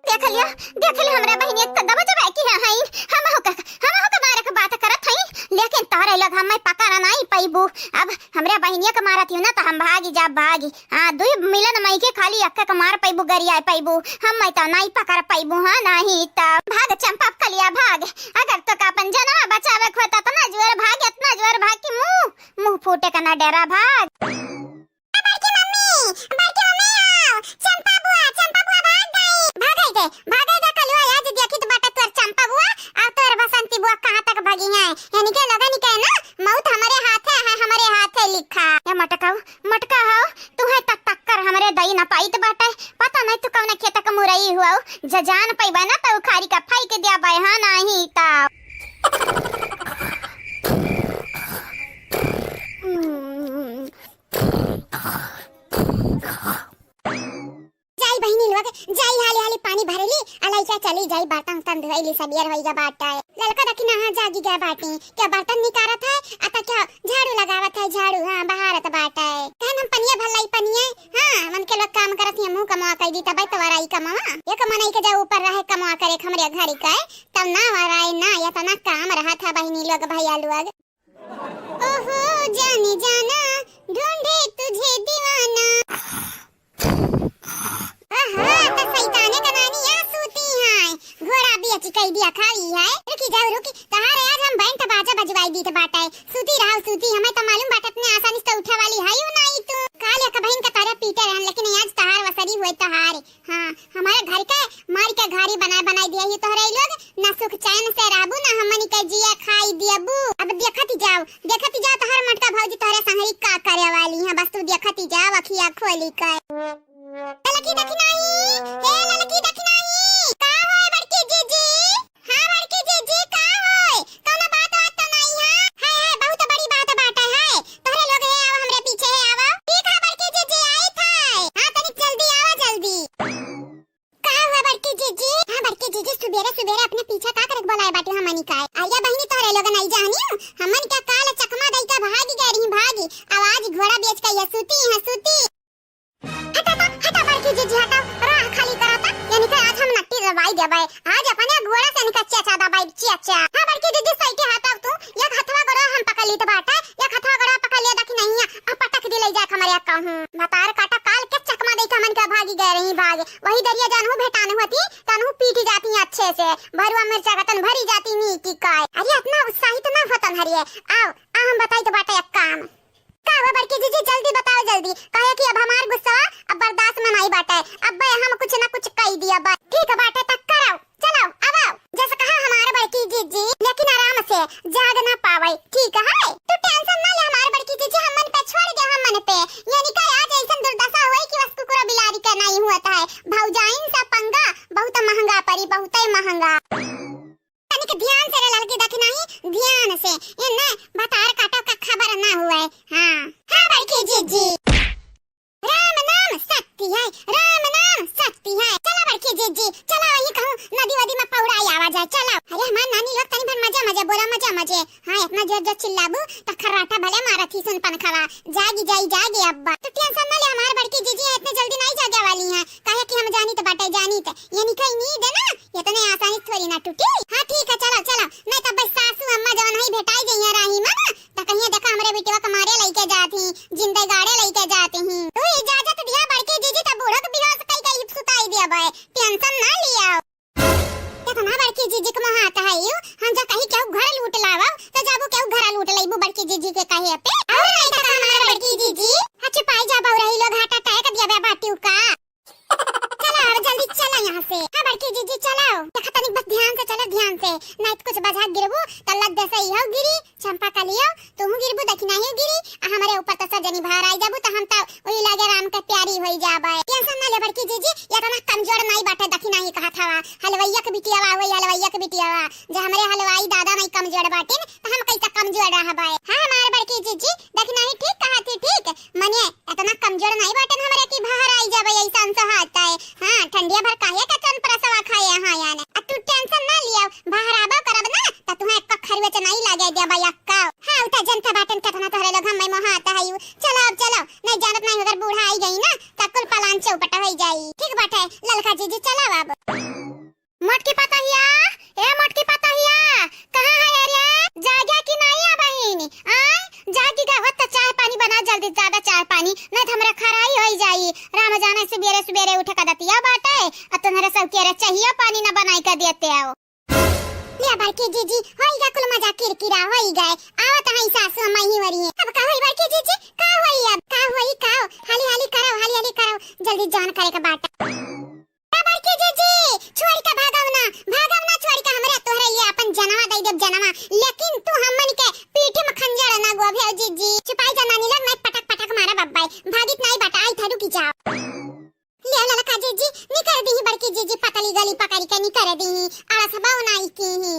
Speaker 1: देख लियो हमरा बहनी एक दबोचा की है हम हो के मारे के बात करत हई, लेकिन तारे लोग हम पकड़ नहीं पैबू। अब हमरे बहनिया के मारत हूं ना तो हम भागी। हां दुई मिलन मई के खाली अक्का के मार पैबू गरिया पैबू, हम तो नहीं पकड़ पैबू। हां नहीं तो भाग चंपा कलिया भाग। अगर तो का अपन जना बचावे खोता तो ना जोर भाग, इतना जोर भाग कि मुंह फूटे का ना डरा भाग। बड़की मम्मी आओ, चंपा बुआ भाग गई कलुआ आज देखी तो बाटा तोर चंपा बुआ और तोर बसंती बुआ कहां तक भागी हैं। यानी के लगन के ना मौत हमारे हाथ है लिखा। या मटका हो तू है तक कर हमरे दई ना पाई तो बाटा पता नहीं तू कौन खेत का मुरई हुआ जान पैबा ना तो खारी का फाई के दिया बा। हां नहीं ता बहनी लोग जाई हाली पानी भरली अलाइचा चली जाई बर्तन तन धोइली सबियर होई जा बाटा ललका दखी नहा जागी गया बाटी क्या बर्तन निकारत है आता क्या झाड़ू लगावत है झाड़ू। हां बहारत बाटा है कहन हम पनिया भलाई पनिया। हां मन के लोग काम करत है मुंह कमा कई दी तबे तवराई कमा एक मनई के जा ऊपर रहे कमा करे हमरे घरी का तब ना वराई ना या तना काम रहा था बहनी लोग भैया लोग। ओहो जाने जाना ढूंढे तुझे दीवाना। तो सैताने कनानी या सूती है घोड़ा भी अच्छी कई दिया खाई है। रुकी तहारे आज हम बैंड बाजा बजवाई दी बाटा है सूती हमें तो मालूम बात इतने आसानी से उठा वाली है नहीं तू काल या का बहन का तारा पीटे रहन, लेकिन आज घरी हुए तहारे। हाँ हमारे घर के मार के घरी बनाए दिया ये तोहरे लोग ना सुख चैन से रहबू ना हमनी के जिया खाई दियबू। अब देखती जाओ तोहर मटका भौजी तोहरे संगरी का करे वाली है, बस तू देखती जाओ अखिया खोली के। लड़की देखी नहीं लड़की देखी नहीं का होए बड़की जीजी। हां बड़की जीजी का होए कोनो बात तो नहीं है बहुत बड़ी बात है तोहरे लोग है अब हमरे पीछे है आवा। ठीक है बड़की जीजी आई थे। हां तनिक जल्दी आवा जल्दी। का हुआ बड़की जीजी। हां बड़की जीजी सुबेरे अपने पीछे का करक बोलाए बाटे हमनी का आया बहिनी तोहरे लोग नहीं जानी हमन का काल चकमा दई का भागी गई रही भागी आवाज घोड़ा बेच के ये सूती हटा बड़की जीजी हटा राह खाली कराता यानी कि आज हम नट्टी दवाई देबे आज अपने घोड़ा से निकल चाचा दवाई चाचा। हां बड़की जीजी सही हटा तू एक हथवा गोड़ा हम पकड़ ली तो बाटा एक हथवा गोड़ा पकड़ लिया देखी नहीं है अब पटक दे ले जा हमारे कहूं बतार काटा काल के चकमा दई का मन का भागी गए रही भाग वही दरिया जानू भेटाने होती तनु पीटी जाती अच्छे से भरुआ मिर्चा गतन भरी जाती नी की काय। अरे इतना उत्साहित ना होतन हरिए आओ हम बताई तो बाटा एक काम का हुआ बड़की जीजी जल्दी बताओ जल्दी कहे कि अब हमार गुस्सा अब बर्दाश्त में नहीं बाटे अब हम कुछ ना कुछ कह दिया बा। ठीक है बाटे तक कराओ चलो अब आओ जैसे कहा हमारे बड़की जीजी लेकिन आराम से जाग ना पावे। ठीक है तू टेंशन ना ले हमारे बड़की जीजी हम मन पे छोड़ दे हम मन पे यानी कि आज ऐसा दुर्दशा होई कि बस कुकुरा बिलारी का नहीं हुआ है भौजाइन सा पंगा बहुत महंगा पड़ी बहुत ही महंगा। तनिक ध्यान से लड़की देखी नहीं ध्यान से ये ना बतार काटो का खबर ना हुआ है। हां बड़की जीजी राम नाम शक्ति है चलो बड़की जीजी चलो यही कहूं नदी वदी में पौड़ाई आवाज है चलो। अरे हमार नानी लोग तनी भर मजे बोला मजे हां इतना जोर चिल्लाबू त खर्राटा भले मारथी सुन पनखवा जागी अब्बा तो टेंशन ना ले हमार बड़की जीजी इतने जल्दी नहीं जागे वाली है काहे कि हम जानी तो ये निकल नींद है ना इतने आसानी थोड़ी ना टूटी। हां ठीक है चलो नहीं तब सासू अम्मा जवन ही भेटाई जइया रही ना त कहिए देखा हमरे बेटवा के मारे लेके जाती जिंदे गाड़े लेके जाती ही तू इजाजत दिया बड़की जीजी त बूढ़ो के बियाह से कई सुताई दिया बे टेंशन ना लिया इतना बड़की जीजी के महा आता है यू हम जा कहीं केहू घर लूट लावा तो जाबू केहू घर लूट लईबू बड़की जीजी के कहे पे और नहीं त हमारे बड़की जीजी अच्छा पाई जा बौरही लोग हाटा तय कर दिया बे बाटी का चलो जल्दी चलो यहाँ से। हां बड़की जीजी चलो देखा तनिक बस ध्यान से नहीं तो कुछ बजा गिरबू त लग दे सही हो गिरी चंपा का लियो तुम गिरबू देखी नहीं गिरी हमारे ऊपर तो सजनी भार आई जाबू तो हम तो वही लगे राम के प्यारी होई जाबे। टेंशन ना ले बड़की जीजी ये तो ना कमजोर नहीं बाटे देखी नहीं कहा था हलवैया के बिटियावा होई हलवैया के बिटियावा जो हमारे हलवाई दादा नहीं कमजोर बाटे तो हम कैसा कमजोर रहबे। हां हमारे बड़की जीजी देखी नहीं ठीक कहा थी ठीक मने इतना कमजोर नहीं बाटे हमारे की बाहर आई जाबे ऐसा सहाता है। हां ठंडिया भर काहे का चन प्रसवा खाए हां याने तू टेंशन ना लियो बाहर आबो करब ना त तुम्हें एक खरवे च नहीं लागे दे भैया का। हां उठा जनता बाटन कतना तोहरे लोग हम मोहा आता है चलो नहीं जानत नहीं अगर बूढ़ा आई गई ना त कुल पलान चौपटा हो जाई। ठीक बाटे ललका जीजी चलो अब मोटकी पतहिया कहां है रे जागे कि नहीं आ बहिनी आई जागी का होत चाय पानी बना जल्दी ज्यादा चाय पानी नहीं तो हमरा खराई होई जाई राम जाने सुबेरे उठ के दतिया बाटे अब तुम्हारे सब के चाहिए पानी ना बनाई के देते आओ ले बड़की जीजी होई जा कुल मजा किरकिरा होई गए आवत है सासू अम्मा ही वरी है अब का होई बड़की जीजी का होई अब का होई का हाली करो जल्दी जान करे के बाटा बड़की जीजी छोड़ के भागवना छोड़ के हमरे तोहरे लिए अपन जनवा दई देब जनवा लेकिन तू हमन के पीठी में खंजर ना गोभे जीजी छुपाई जा नानी लग मैं पटक मारा बब्बाई भागित नहीं बाटा आई थारू की जाओ ले ललका जीजी निकर दी बड़की जीजी पतली गली पकड़ के निकर दी आला सबाव नाई की ही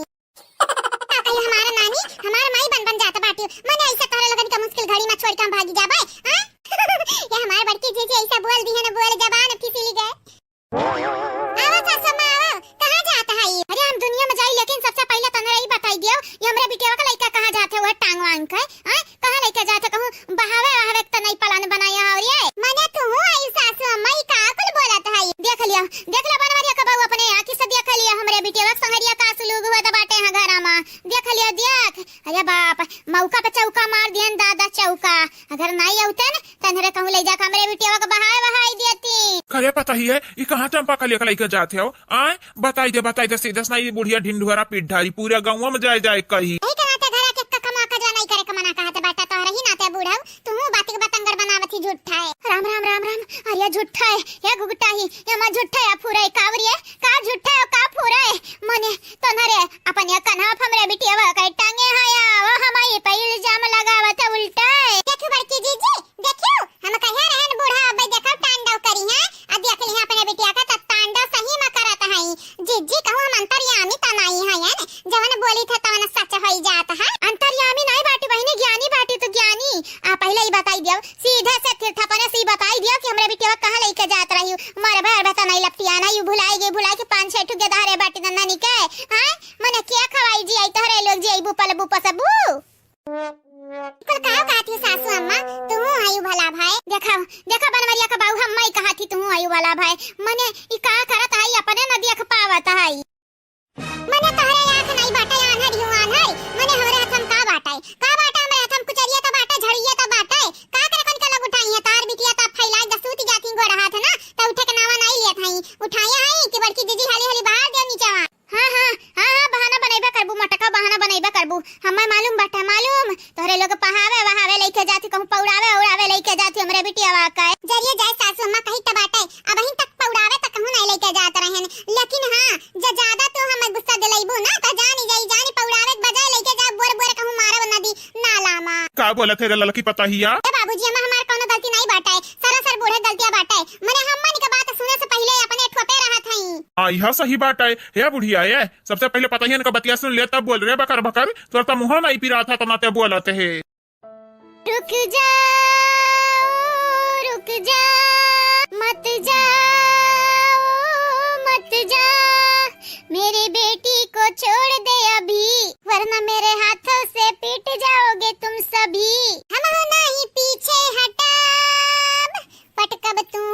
Speaker 1: कहीं हमारा नानी हमारा माई बन जाता बाटी मने ऐसा तोहरे लगन का मुश्किल घड़ी में छोड़ के हम भागी जाबे हां ये हमारे बड़की जीजी ऐसा बोल दी है ना बोल जबान फिसली गए आवा सासू मां कहां जाता है ये। अरे हम दुनिया में जाई लेकिन सबसे पहले तने ही बताई दियो ये हमरे बिटिया का लइका कहां जाते वो टांग वांग के हां कहां लेके जाते कहूं बहावे त नहीं पलान बनाया और ये मने तू आई सासू अम्मा ही का कुल बोलत है देख लिया बनवारिया का बाबू अपने आंखी से देख लिया हमरे बिटिया का संगरिया का सुलूग हुआ त बाटे हां घर में देख लिया देख अरे बाप मौका पे चौका मार दियन दादा चौका अगर नहीं आउते न तनरे कहूं ले जा हमरे बिटिया का बहाई देती
Speaker 2: खरे पता ही है ये कहाँ चंपा का लेकर जाते हो आए बताई दे सीधा नहीं बुढ़िया ढिंढुरा पीठ ढारी पूरे गाँव में जाए कही
Speaker 1: नहीं कराते घर के कमा का जो नहीं करे कमना कहते बेटा तो रही ना लगावत है बूढ़ा तू बात के बतंगर बनावत ही झूठा है। राम राम राम राम अरे झूठा है ये गुगटा ही ये मा झूठा है फुरे कावरिए का झूठा है का फुरे मने तनरे अपन या कन्हा हमरे बिटिया वा कई टांगे हाया वो हमारी पे इल्जाम लगावत है उल्टा देखो बड़की जीजी देखो हम कहे रहन बूढ़ा अब देखो तांडव करी है अब देख ली अपने बिटिया का तांडव सही में करत है जीजी कहूं हम अंतर्यामी तनाई है यार जवन बोली थे तवन सच होई जात है अंतर्यामी नहीं बाटी बहिनी ज्ञानी बाटी तो ज्ञानी आ पहले ही बताई दियो सीधे से तीर्थपने से बताई दियो कि हमरे बिटिया कहां लेके जात रही मारे भर बता नहीं लपटिया ना यू भुलाई के पांच छह ठुके धारे बाटी नन्ना निके हां मने क्या खवाई जी आई तोरे लोग जी आई बुपल बुपा सबू कल का कहती सासू अम्मा तू आयु भला भाई देखा बनवरिया का बाऊ हम मई कहती तू आयु वाला भाई मने ई का करत आई अपने न देख पावत है मने तोहरे आंख नहीं बाटा आन्हर यू आन्हर मने हमरे हाथम का बाटा हमरे हाथम कुचरिया तो बाटा झड़िया तो बाटा का करे कन के लग उठाई है तार बिटिया ता फैलाई दसूती जाती गोड़ हाथ ना त उठे के नावा नहीं लेत हई उठाया हई कि बड़की दीदी हाली हाली बाहर दे नीचेवा हां बहाना बनैबा करबू मटका बहाना बनैबा करबू हम्मे मालूम बाटा मालूम तोहरे लोग पहावे वहावे लेके जाती कहूं पौड़ावे लेके जाती हमरे बिटिया वा का जरिए जाय सासू अम्मा कही त बाटे अब ही तक पौड़ावे तक कहूं नहीं लेके जात रहन लेकिन हां ज ज्यादा तो हमें गुस्सा दिलैबू ना त जानी पौड़ावे के बजाय लेके जा बोर कहूं मारब नदी नाला मा
Speaker 2: का बोलत है ललकी पता हिया
Speaker 1: ए बाबूजी हमार कोनो गलती नहीं बाटे सरासर बूढ़े गलतियां बाटे मने हमनी के बात सुने से पहले अपने ठोपे रहत हई
Speaker 2: हां यह सही बात है हे बुढ़िया ये सबसे पहले पता ही इनका बतिया सुन ले तब बोल रहे बकर बकर तो तो मुंह नहीं पिरा था तना ते बोलते है
Speaker 1: रुक जा मत जा मेरी बेटी को छोड़ दे अभी वरना मेरे हाथों से पीट जाओगे तुम सभी हम नहीं पीछे हटाब पटकब तू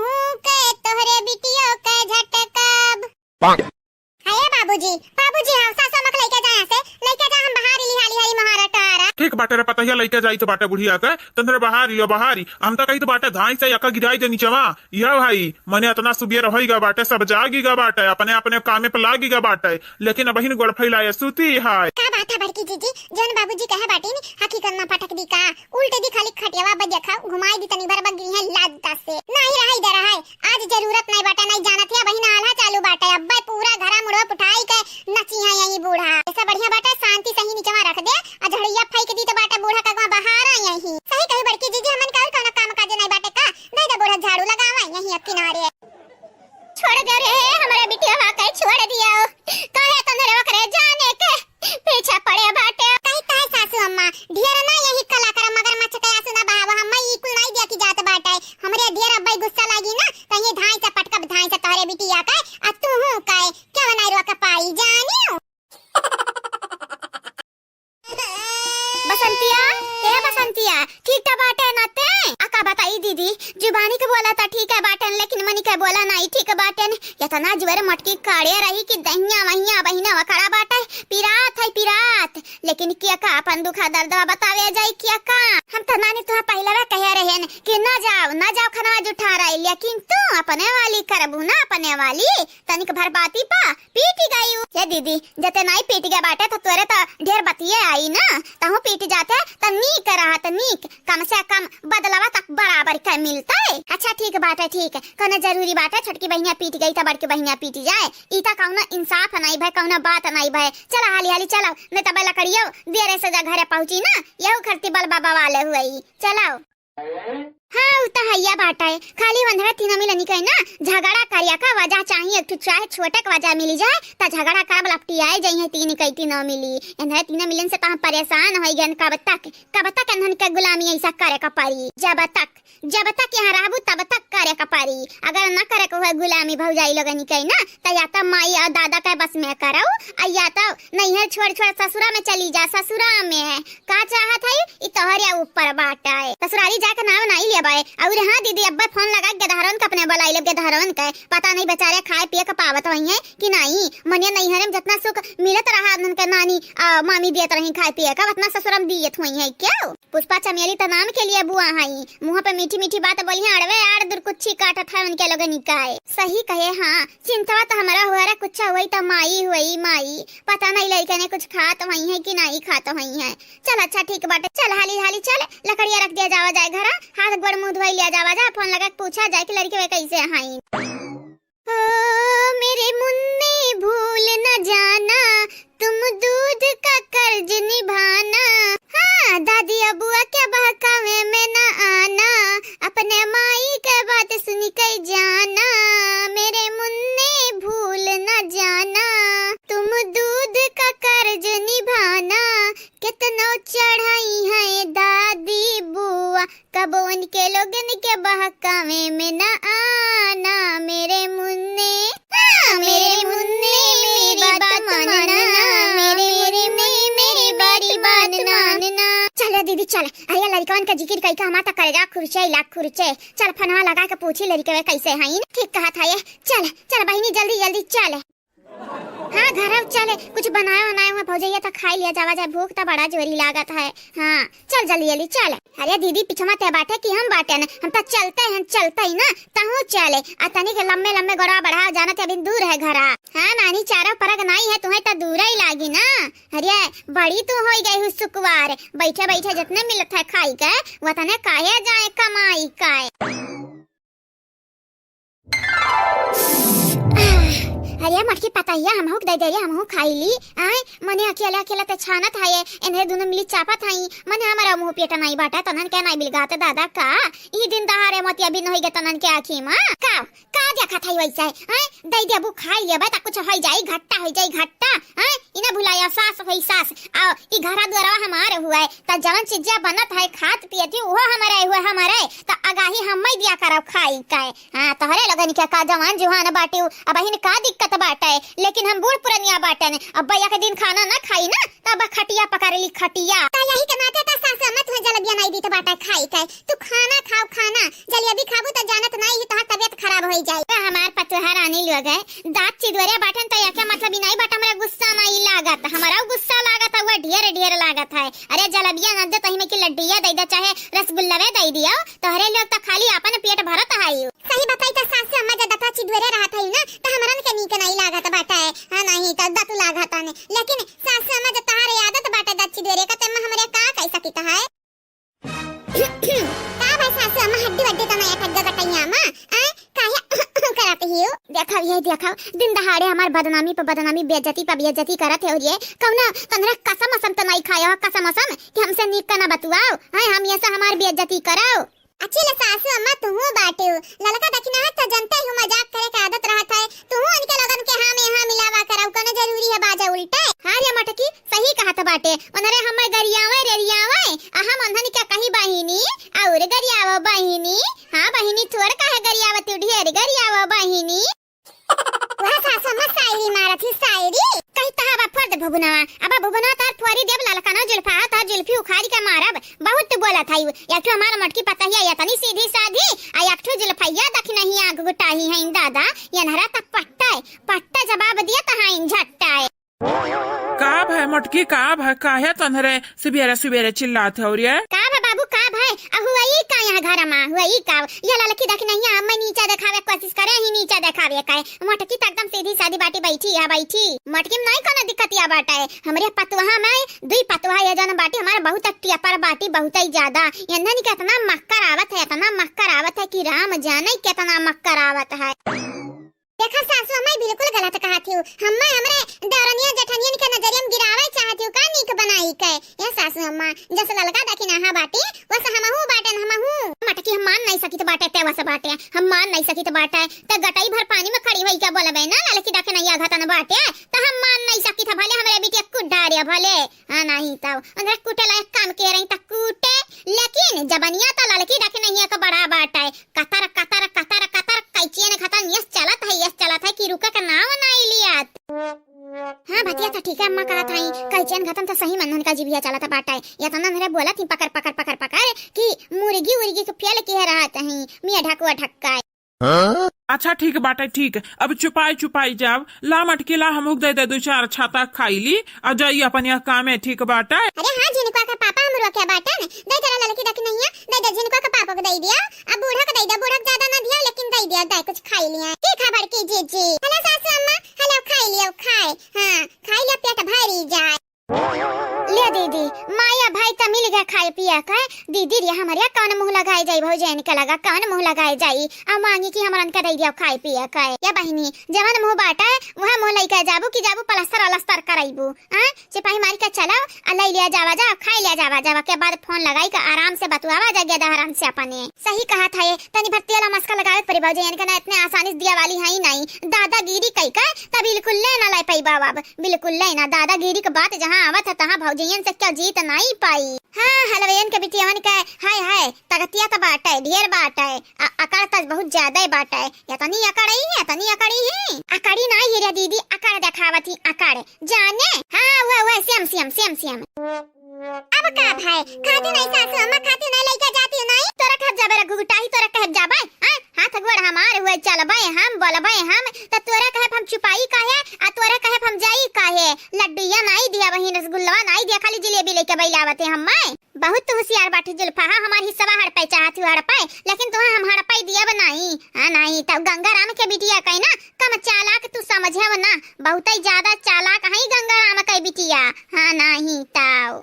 Speaker 1: के तोहरे बिटियों का झटकब हाय बाबूजी हाँ सासा मक लेके जा यहाँ से लेके जा हम बाहर हाली महाराटा
Speaker 2: ठीक बाटे रे पता ही लेके जाई तो बाटे बुढ़िया के तंदरे बहारी हम तो कही तो बाटे धाई से यका गिराई दे नीचेवा यह भाई मने इतना सुबियर होईगा बाटे सब जागीगा बाटे अपने अपने कामे पे लागीगा बाटे लेकिन बहिन गोड़ फैलाए सूती है
Speaker 1: का बात है बड़की जीजी जन बाबूजी कहे बाटी नी हकीकत में पटक दी का उल्टे दी खाली खटियावा बदेखा घुमाई दी तनी भर बगी है लादता से नहीं रही दे रहा है आज जरूरत नहीं बाटा नहीं जानत है बहिन आल्हा चालू बाटे अब्बे पूरा घरा मुड़ो उठाई के नची है यही बूढ़ा ऐसा बढ़िया बाटा शांति सही नीचेवा रख दे आ झड़िया फेंक दी तो बाटा बूढ़ा का बाहर आ यही सही कही बड़की जीजी हमन का कोनो काम काज नहीं बाटे का नहीं तो बूढ़ा झाड़ू लगावा यही किनारे छोड़ दे रे हमारे बिटिया वा कहीं छोड़ दिया कहे तंदरे वकरे जाने के पीछे पड़े बाटे कहीं कहे सासू अम्मा ढेर ना यही कला कर मगर मच के सुना बाबा हम ई कुल नहीं दिया की जात बाटे हमरे ढेर अब्बई गुस्सा लागी ना त ये धाई से पटकब धाई से तोरे बिटिया का आ तू हूं काए क्या बनाई रो का पाई जानियो बसंतिया ठीक था बाटे नते आका बताई दीदी जुबानी के बोला था ठीक है बाटन लेकिन मनी के बोला नहीं ठीक है बाटन इतना जुएर मटकी काड़े रही कि दहिया वहिया बहिना वकड़ा बाटे पिरात लेकिन क्या का अपन दुखा दर्द बतावे जाई क्या का हम त नानी तो पहले कहे रहे कि ना जाओ खनवा उठा रही लेकिन तू अपने वाली करबू ना अपने वाली तनिक भर बाती पा पीटी गई ये दीदी जते नहीं पीट गया बाटे तो तोरे तो ढेर बतिये आई ना तहु पीट जाते त नीक रहत नीक कम से कम बदलावा तक बराबर का मिलता है अच्छा ठीक बात है ठीक है कने जरूरी बात है छोटकी बहिनिया पीट गई त बड़की बहिनिया पीट जाए इता कौनो इंसाफ नहीं भाई कौनो बात नहीं भाई चला हाली चलाओ नहीं तो बला करियो देरे से घरे पहुंची ना यहू खरती बल बाबा वाले हुए चलाओ हाँ उता हैया बाटा है खाली 15 तीन मिलनी कहीं ना झगड़ा करिया का वजह चाहिए तो चाहे छोटे का वजह मिल जाए तो झगड़ा कर लपटी आए जाइए तीन कहीं न मिली 15 तीन मिलन से तो हम परेशान हो गए कब तक अनहन के गुलामी ऐसा करे का पारी जब तक यहाँ रहबू तब तक करे का पारी अगर न करे को गुलामी भौजाई लगनी कहीं ना तो या तो माई और दादा के बस में करो या तो नैहर छोड़ ससुरा में चली जा ससुरा में का चाहत है तोहर या ऊपर बाटा है ससुरारी जाकर नाव नहीं लिए बाय और हाँ दीदी अब्बा फोन लगा गधारन का अपने बुलाई ले गधारन का पता नहीं बेचारे खाए पिए का पावत वही है कि नहीं मनिया नहीं हरम जितना सुख मिलत रहा उनके नानी मामी देत रही खाए पिए का उतना ससुरम दियत हुई है क्या पुष्पा चमेली तो नाम के लिए बुआ हई मुंह पे मीठी मीठी बात बोली अड़वे आड़ दुर्कुच्छी काटत है उनके लोग निकाय सही कहे हाँ चिंता तो हमारा हुआ रे कुछ हुई तो माई हुई माई पता नहीं लड़के ने कुछ खात वही है कि नहीं खात वही है चल अच्छा ठीक बाटे चल हाली हाली चल लकड़िया रख दिया जावा जाए घर हाथ गोड़ मुंह धोई लिया जावा जा फोन लगा पूछा जाए कि लड़के वे कैसे हाई मेरे मुन्ने भूल न जाना तुम दूध का कर्ज निभाना हाँ दादी अबुआ के बहकावे में न आना अपने माई के बात सुन के जाना मेरे मुन्ने भूल न जाना तुम दूध का कर्ज निभाना कितना चढ़ाई है दादी बुआ कब उनके लोगन के बहकावे में न आना मेरे मुन्ने मेरी बात मानना मेरी बारी मानना चल दीदी चल अरे लड़कन का जिक्र कई का हमारा करेगा खुरचे लाख खुरचे चल फनवा लगा के पूछी लड़के कैसे हैं ठीक कहा था ये चल चल बहनी जल्दी जल्दी चल हाँ घर चले कुछ बनाए बनाए हुआ भौजैया तो खाई लिया जावा जाए भूख तो बड़ा जोरी लागत है हाँ चल जल्दी जल्दी चल अरे दीदी पिछमा ते बाटे कि हम बाटे न हम तो चलते ही ना तहु चले अतनी के लम्बे लम्बे गोड़ा बढ़ा जाना ते अभी दूर है घरा हाँ नानी चारों परग नहीं है तुम्हें तो दूर ही लागी ना अरे बड़ी तू हो गई हूँ सुकुवार बैठे बैठे जितने मिलत है खाई के वतने काहे जाए कमाई का अरे मटकी पता है हम हुक दे दे हम हुक खाई ली आए मने अकेला अकेला ते छाना था ये इन्हें दोनों मिली चापा थाई मने हमारा मुंह पेट नहीं बाटा तनन के नहीं बिलगाते दादा का ई दिन दहाड़े मत अभी नहीं गे तनन के आखी मां का देखा थाई वैसे आए दे दे बु खाई ले बता कुछ हो जाई घट्टा आए इना भुलाया सास होई सास आओ ई घरा द्वारा हमारे हुआ है त जवन चीज़ बनत है खात पियती वो हमारे त आगाही हम ही दिया करब खाई काए हां तोहरे लगन के का जवान जुहान बाटे अब हिन का दिक्कत बाटे लेकिन हम बूढ़ पुरनिया बाटे ने अब भैया के दिन खाना ना खाई ना तब खटिया पकारे ली खटिया ता यही के नाते ता सास मत हो जलबिया नहीं दी तो बाटा खाई काए तू खाना खाओ खाना जलेबी खाबू तो जानत नहीं ही तो तबीयत खराब हो जाए हमार पतोहर आने लग गए दांत चिदवरे बाटन तो क्या मतलब नहीं बाटा हमरा गुस्सा नहीं लागत हमारा गुस्सा लागत हुआ ढेर लागत है अरे जलेबिया न दे तही में की लड्डिया दे दे चाहे रसगुल्लावे दे दियो तोहरे लोग तो खाली अपन पेट भरत है सही बताई तो सास अम्मा जब दता चिदवरे रहत है ना तो हमरा के नीक नहीं लागत बाटा है हां नहीं तो दत लागत ने लेकिन सास अम्मा जब तारे आदत बाटा दत चिदवरे का तम्मा हमरे का कैसा किता है का भाई सास अम्मा हड्डी वड्डी तो नहीं खड्डा कटैया अम्मा आ काहे कराते हियो देखा दिन दहाड़े हमार बदनामी पे बदनामी बेइज्जती करत है और ये कौना तंद्रा कसम असम तो नहीं खाया कसम असम कि हमसे नीक का ना बतुआओ हां हम ऐसा हमार बेइज्जती कराओ अच्छी ले सासू अम्मा तू बाटे ललका दखना तो जनता ही मजाक करे का आदत रहत है तू उनके लगन के हां में हां मिलावा कराऊ कने जरूरी है बाजा उल्टा हां रे मटकी सही कहत बाटे ओनरे हम गरियावे रेरियावे हम अंधन क्या कही बहिनी और गरियावा बहिनी हां बहिनी थोड़ काहे गरियावा तू ढेर गरियावा बहिनी वह सासू अम्मा शायरी मारत ही शायरी कही तहा फर्द भगुनवा अब भगुनवा तार फोरी देव ललकाना जुल्फा तार जुल्फी उखाड़ी के मारब बहुत बोला था एक तो हमारा मटकी पता ही तनी सीधी साधी आ एक तो जुल्फैया दख नहीं आग गुटाही है दादा यनहरा तक पट्टा जवाब दिया तहा इन झट्टाए
Speaker 3: का भाई मटकी का भाई काहे तनहरे सुबेरे चिल्लात है और ये
Speaker 1: का बाबू का भाई हुई का यहाँ घर में हुई का ये लड़की देख नहीं हम नीचे दिखावे कोशिश करे ही नीचे दिखावे का मटकी तो एकदम सीधी सादी बाटी बैठी मटकी में नहीं कोनो दिक्कत या बाटा है हमरे पतवा में दुई पतवा ये जन बाटी हमारे बहुत टियापर बाटी बहुत ही ज्यादा यंधन कितना मक्कर आवत है कि राम जाने कितना मक्कर आवत है देखा सासू मैं बिल्कुल गलत कहती हूँ हमरे दरनिया जेठनियन के नजरिया में गिरावे चाहती हूँ का नीक बनाई के ये सासू अम्मा जैसे ललका देखी ना बाटी वैसे हमहू बाटन हमहू मटकी हम मान नहीं सकी तो बाटे ते वैसे बाटे हम मान नहीं सकी तो बाटे त गटाई भर पानी में खड़ी होई क्या बोलबे ना ललकी देखे नहीं आघा तन बाटे तो हम मान नहीं सकी था भले हमरे बिटिया कुडारिया भले हां नहीं तो अंदर कुटे लायक काम के रही त कुटे लेकिन जबनिया तो ललकी देखे नहीं का बड़ा बाटे कतर कैचिया ने खतन यस चलत है कि रुका का नाम नहीं लियात हां भतिया तो ठीक है अम्मा कहा था कैचन खत्म तो सही मन का जीविया चला था बाटा या तो ना बोला थी पकड़ पकड़ पकड़ पकड़ कि मुर्गी उर्गी के फेल के रहा था मियाँ ढकुआ ढक्का।
Speaker 3: अच्छा ठीक बाटे ठीक। अब चुपाई चुपाई जाब ला मटकी ला हमूक दे दे 2-4 छाता खाई ली और जाइए अपन यहाँ काम है ठीक बाटे।
Speaker 1: अरे हाँ जिनको का पापा हमरो क्या बाटा ने दे तेरा लड़की रख नहीं है दे जिनको का पापा को दे दिया अब बूढ़ा को दे दिया बूढ़ा ज्यादा ना दिया लेकिन दे दिया दे कुछ खाई लिया की खबर की जी हेलो सासू अम्मा हेलो खाई लियो खाए हां खाई लिया पेट भरी जाए ले दीदी माया भाई तो मिल गया खाए पिया का दीदी रे हमारे कान मुंह लगाए जाई भौजाइन का लगा कान मुंह लगाए जाई अब मांगी कि हमरन का दे दिया खाए पिया का या बहिनी जवन मुंह बाटा वहां मुंह लइका जाबू कि जाबू प्लास्टर अलस्तर कराइबू हां सिपाही मार के चलो अल्लाह लिया जावा जा खाई लिया जावा के बाद फोन लगाई का आराम से बतुआवा जा गया आराम से अपने सही कहा था ये तनी भर तेल मस्का लगावे परी भौजाइन का ना इतने आसानी से दिया वाली है ही नहीं दादागिरी कई का तब बिल्कुल ले ना लाई पाई बाबा बिल्कुल ले ना दादागिरी के बात जहां आवत है तहां भौजयन से क्या जीत नहीं पाई। हाँ हलवेन के बिटियावन का हाय तगतिया तो बाटा है ढेर बाटा है अकड़ तक बहुत ज्यादा ही बाटा है या तनी अकड़ी है अकड़ी नहीं है रे दीदी अकड़ दिखावत ही अकड़ जाने हाँ वो सेम अब का भाई खाती नहीं सासू अम्मा खाती नहीं लेके जाती नहीं तोरा कह जाबे गुगटाही तोरा कह जाबे हाथ गोड़ हमार हुए चलबे हम बोलबे हम त तोरा कहे हम छुपाई काहे आ तोरा कहे हम जाई काहे लड्डूया नहीं दिया वही रसगुल्ला नहीं दिया खाली जलेबी लेके बैलावते हम मैं बहुत होशियार बाटी जुल्फा हमारी हिस्सा हड़ पे चाहती हड़ पे लेकिन तो हम हड़ पे दिया बनाई हां नहीं तब गंगाराम के बिटिया कहे ना कम चालाक तू समझे ना बहुत ही ज्यादा चालाक है गंगाराम के बिटिया हां नहीं ताऊ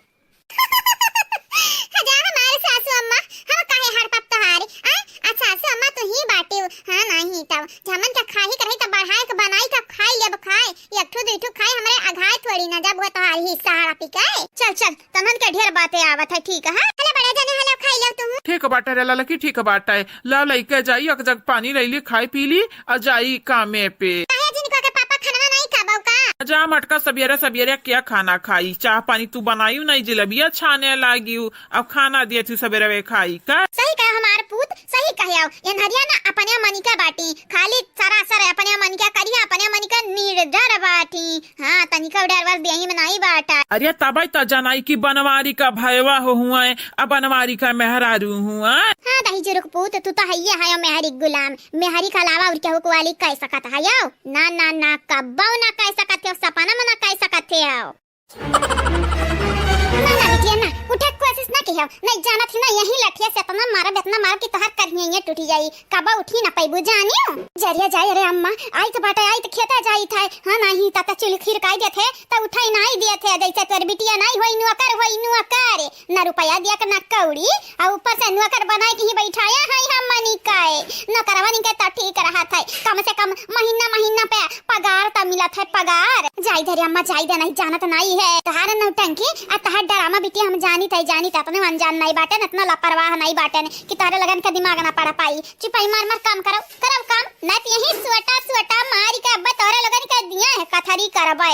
Speaker 1: हजा हमारे सासू अम्मा हम काहे हड़ पप तहारी अच्छा सासू अम्मा तो ही बाटे हां नहीं तब जमन का खाही करही त बढ़ाए के बनाई का खाई लेब खाए एकठो दुठो खाए हमरे अघाय थोड़ी ना जब वो तहारी हिस्सा हड़ा पिकाए चल तमन के ढेर बातें आवत है ठीक है हेलो बड़ा जने हेलो खाई लो तुम
Speaker 3: ठीक बाटे रे ललकी ठीक बाटे ला लइके जाई एक जग पानी लई ली खाई पी ली और जाई कामे पे
Speaker 1: जिनको के पापा खाना नहीं खाबो का
Speaker 3: जा मटका सवेरे क्या खाना खाई चाह पानी तू बनाई नहीं जलेबिया छाने लागी अब खाना दिए तू सवेरे खाई का
Speaker 1: सही कहे हमार पूत सही कहे ये हरिया ना अपने मनी का बाटी खाली सरासर अपने मनी का करिया अपने मनी का निर्डर बाटी हां तनिका डरवर देही में नहीं बाटा
Speaker 3: अरे तबई त जनाई की बनवारी का भयवा हुआ है अब बनवारी का मेहरारू हुआ
Speaker 1: हां दही जुरुक पूत तू तो हइये है मेहरी गुलाम मेहरी का अलावा और क्या को वाली कह सकत है यो ना कब्बो ना कह सकत हो सपना में ना कह सकत हो ना बिटिया ना उठे कोशिश ना की हो नहीं जाना थी ना यही लठिया से इतना मार के तोहर करनी है टूटी जाई कबा उठी ना पैबू जानियो जरिया जाय अरे अम्मा आई तो बाटा आई तो खेता जाई था हां नहीं ता चुल खीर काई दे थे त उठाई नहीं दिए थे जैसे तोर बिटिया नहीं होई नुआकर ना रुपया दिया के ना कौड़ी आ ऊपर से नुआकर बनाए के ही बैठाया है हम मनी काए न करवानी के त ठीक रहा था कम से कम महीना पे पगार त मिला था पगार जाई धरे अम्मा जाई दे नहीं जानत नहीं है तहार नौटंकी आ तहार डरामा बिटिया हम जानी त अपने अनजान नहीं बाटे न इतना लापरवाह नहीं बाटे कि तारे लगन का दिमाग ना पड़ा पाई चिपाई मार काम करो काम न यही सुअटा मारी के अब्बा तोरे लगन का दिया है कथरी करबे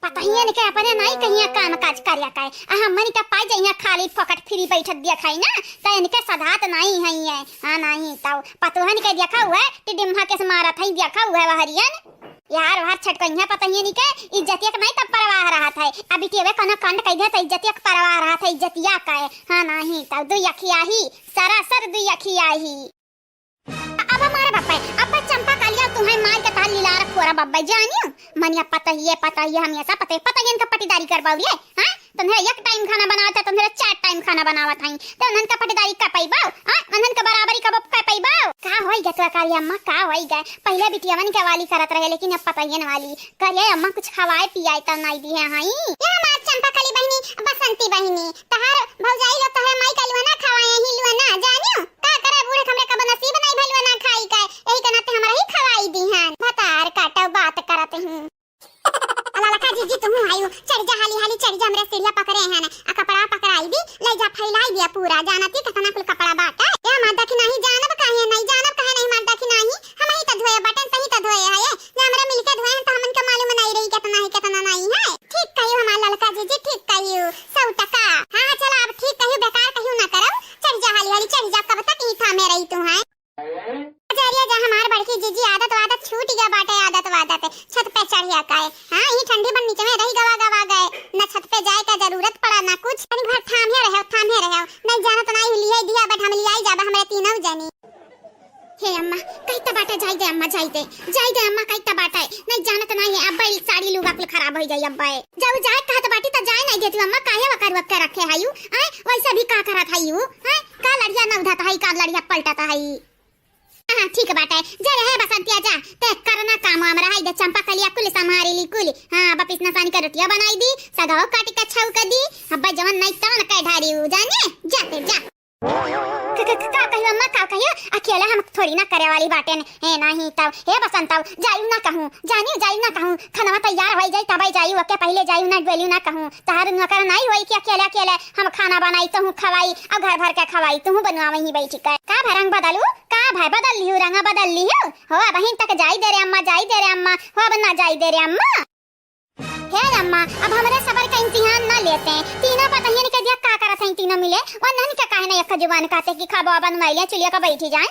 Speaker 1: पता ही नहीं के अपने नहीं कहिया काम काज करिया काए हमनी का पाई जइया खाली फकट फ्री बैठत दिया खाई ना त इनके सधात नहीं है हां नहीं तो पतोहन के देखा हुआ टिडिम्हा के मारा था देखा हुआ है हरियन यार वहां छटकइया पता ही नहीं के इज्जतिया के नहीं तब परवाह रहा था अभी केवे कना कांड कह दे त इज्जतिया के परवाह रहा था इज्जतिया का हां नहीं तो दु अखिया ही सरासर दु अखिया ही अब हमारे बापा अब चंपा कालिया तुम्हें मार के ताल लीला रख पूरा बब्बा जानियो मनिया पता ही हम ऐसा पता ही इनका पटीदारी करबाऊ रे हां तुम्हें एक टाइम खाना बनावता तुम्हें 4 टाइम खाना बनावत हई तो उनन का पटीदारी का पैबाऊ हां उनन का बराबरी का बप का पैबाऊ का होई ग तो कालिया अम्मा का होई ग पहले बिटियावन के वाली करत रहे लेकिन अब पता ही न वाली करिए अम्मा कुछ खवाए पियाए त नहीं दी है हई ये हमार चंपा काली बहनी बसंती बहनी तहार भौजाई लो तहार माई काली ना खवाए ही लो ना जानियो का करे बूढ़े हमरे का नसीब नहीं भलवा ना खाई का यही के नाते हमरा ही खवाई दी हैं भतार काटा बात करत हूं अलाला का जीजी तुम आयो चढ़ जा हाली चढ़ जा हमरे सीढ़िया पकड़े हैं ना आ कपड़ा पकड़ाई दी ले जा फैलाई दिया पूरा जानती कतना कुल कपड़ा बाटा या मादा की नहीं जानब काहे नहीं जानब काहे नहीं मादा की नहीं हम ही त धोए बटन सही त धोए है जे हमरा मिलके धोए त हमन के मालूम नहीं रही कितना नहीं है ठीक कहियो हमार ललका जीजी ठीक कहियो 100% हां चला अब ठीक कहियो बेकार कहियो ना करब चढ़ जा हाली चढ़ जा कब तक ही था में रही तू है जरिया जा हमार बड़की जीजी आदत छूट गया बाटे आदत छत पे चढ़िया काए हां ही ठंडा जाई दे अम्मा जाई दे अम्मा कइता बाटे नहीं जानत नहीं है अब्बा ई साड़ी लुगा कुल खराब हो जाई अब्बा जाऊ जाए कहत बाटी त जाए नहीं देती अम्मा काहे वकर वक्के रखे हायू आए वैसा भी का करत हायू हैं का लड़िया न उधात हाई का लड़िया पलटत हाई हां ठीक बाटे जा रहे बसंतिया जा ते करना काम हमरा हाई दे चंपा कलिया कुल संभारी ली कुल हां बपिस नसानी कर रोटियां बनाई दी सगाओ काटी कछाऊ कर दी अब्बा जवन नहीं तवन कह ढारी जाने जाते जा का कहियो अम्मा का कहियो अकेले हम थोड़ी ना करे वाली बाटे है नहीं तब हे बसंताऊ जायू ना कहूं जायू ना कहूं खाना तैयार हो जाई तब जायू के पहले जायू ना डोलियो ना कहूं तहार नकर नहीं होई कि अकेले हम खाना बनाई तो हूं खवाई अब घर भर के खवाई तू बनवावे ही बैठी का भरंग बदलू का भाई बदल लियो रंग बदल लियो हो बहिन तक जाई दे रे अम्मा हो बना जाई दे रे अम्मा हे अम्मा अब हमारे सबर का इम्तिहान ना लेते हैं तीनों पता ही नहीं के दिया का करत हैं तीनों मिले और नहीं का काहे ना एक जुबान कहते कि खाबो बन मैलिया चुलिया का बैठी जाए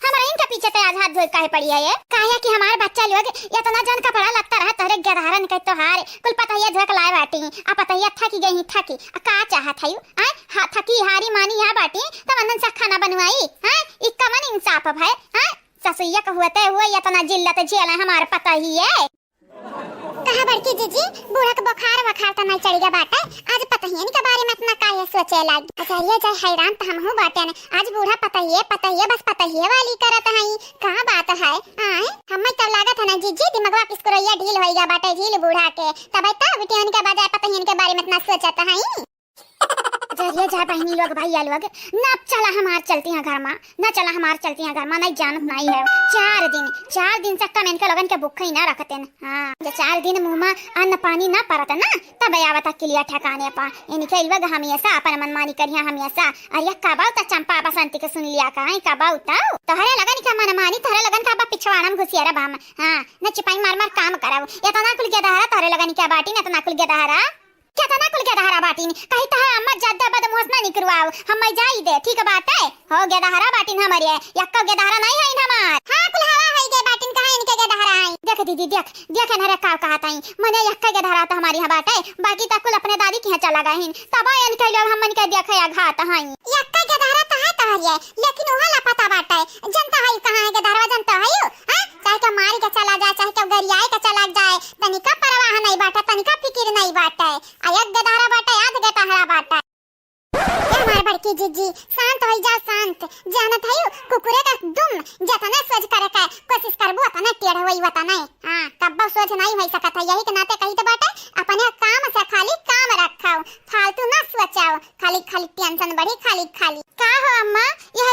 Speaker 1: हमारे इनके पीछे तो आज हाथ धोए काहे पड़ी है ये काहे कि हमारे बच्चा लोग इतना जन का पड़ा लगता रहा तहरे गधारन के तो हार कुल पता ही धोक लाए बाटी आ पता ही थकी गई थकी का चाहत है हां थकी हारी मानी यहां बाटी तब अंदर से खाना बनवाई हां इक्का मन इंसाफ है हां ससुइया का हुआ इतना जिल्लत झेला हमारे पता ही है कहा बड़की जीजी बूढ़ा का बुखार वखार तो नहीं चढ़ेगा बाटे आज पता ही नहीं के बारे में इतना काहे सोचे लाग अचारिया जाय हैरान तो हम हूं बाटे ने आज बूढ़ा पता ही बस पता ही वाली करत है का बात है आए हमें तो लागत है ना जीजी दिमागवा किसको रैया ढील होइगा बाटे ढील बूढ़ा के तब ता बिटियन के बजाय पता ही के बारे में इतना सोचत है जरिए जा बहनी लोग भैया लोग ना चला हमार चलती हैं घर में ना चला हमार चलती हैं घर में नहीं जानत नहीं है 4 दिन से कम इनके लोगन के भूख ही ना रखते हैं हां जो 4 दिन मुंह में अन्न पानी ना परत ना तब आवत किलिया ठकाने पा इनके लोग हमेशा अपन मनमानी करिया हमेशा अरे कबाऊ त चंपा बसंती के सुन लिया का कबाऊ ताऊ तोहरे लगन के मनमानी तोहरे लगन का पिछवाड़ा में घुसिया रे बाम हां न चिपाई मार मार काम कराओ इतना कुल के दहरा तोहरे लगन के बाटी न इतना कुल के दहरा क्या तना कुल के दहरा बाटी कहीं तो अम्मा ज्यादा बदमाश ना निकलवाओ हम जाई दे ठीक बात है हो गया दहरा बाटी हमारी है यक्का के दहरा नहीं है हमार हां कुल हवा है के बाटी कहां इनके के दहरा है देख दीदी देख नरे का कहत है मने यक्का के दहरा तो हमारी यहां बात है बाकी तक कुल अपने दादी के यहां चला गए हैं तब इनके लोग हमन के देखे या घात है यक्का के दहरा तो है तहरिए लेकिन ओहा ला पता बात है जनता है कहां है के दहरा जनता है हां चाहे तो मारी के चला जाए चाहे तो गरियाए के चला जाए तनिका परवाह नहीं बाटा तनिका फिक्र नहीं बाटा आयक गधारा बाटा याद के तहरा बाटा हमार बड़की जीजी शांत हो जा शांत जानत है कुकुरे का दुम जतना सोच करे का कोशिश करबो तना टेढ़ होई बता नहीं हां कब्बा सोच नहीं होई सकत है यही के नाते कही तो बाटा अपने काम से खाली काम रखाओ फालतू ना सोचाओ खाली टेंशन बढ़ी खाली का हो अम्मा यह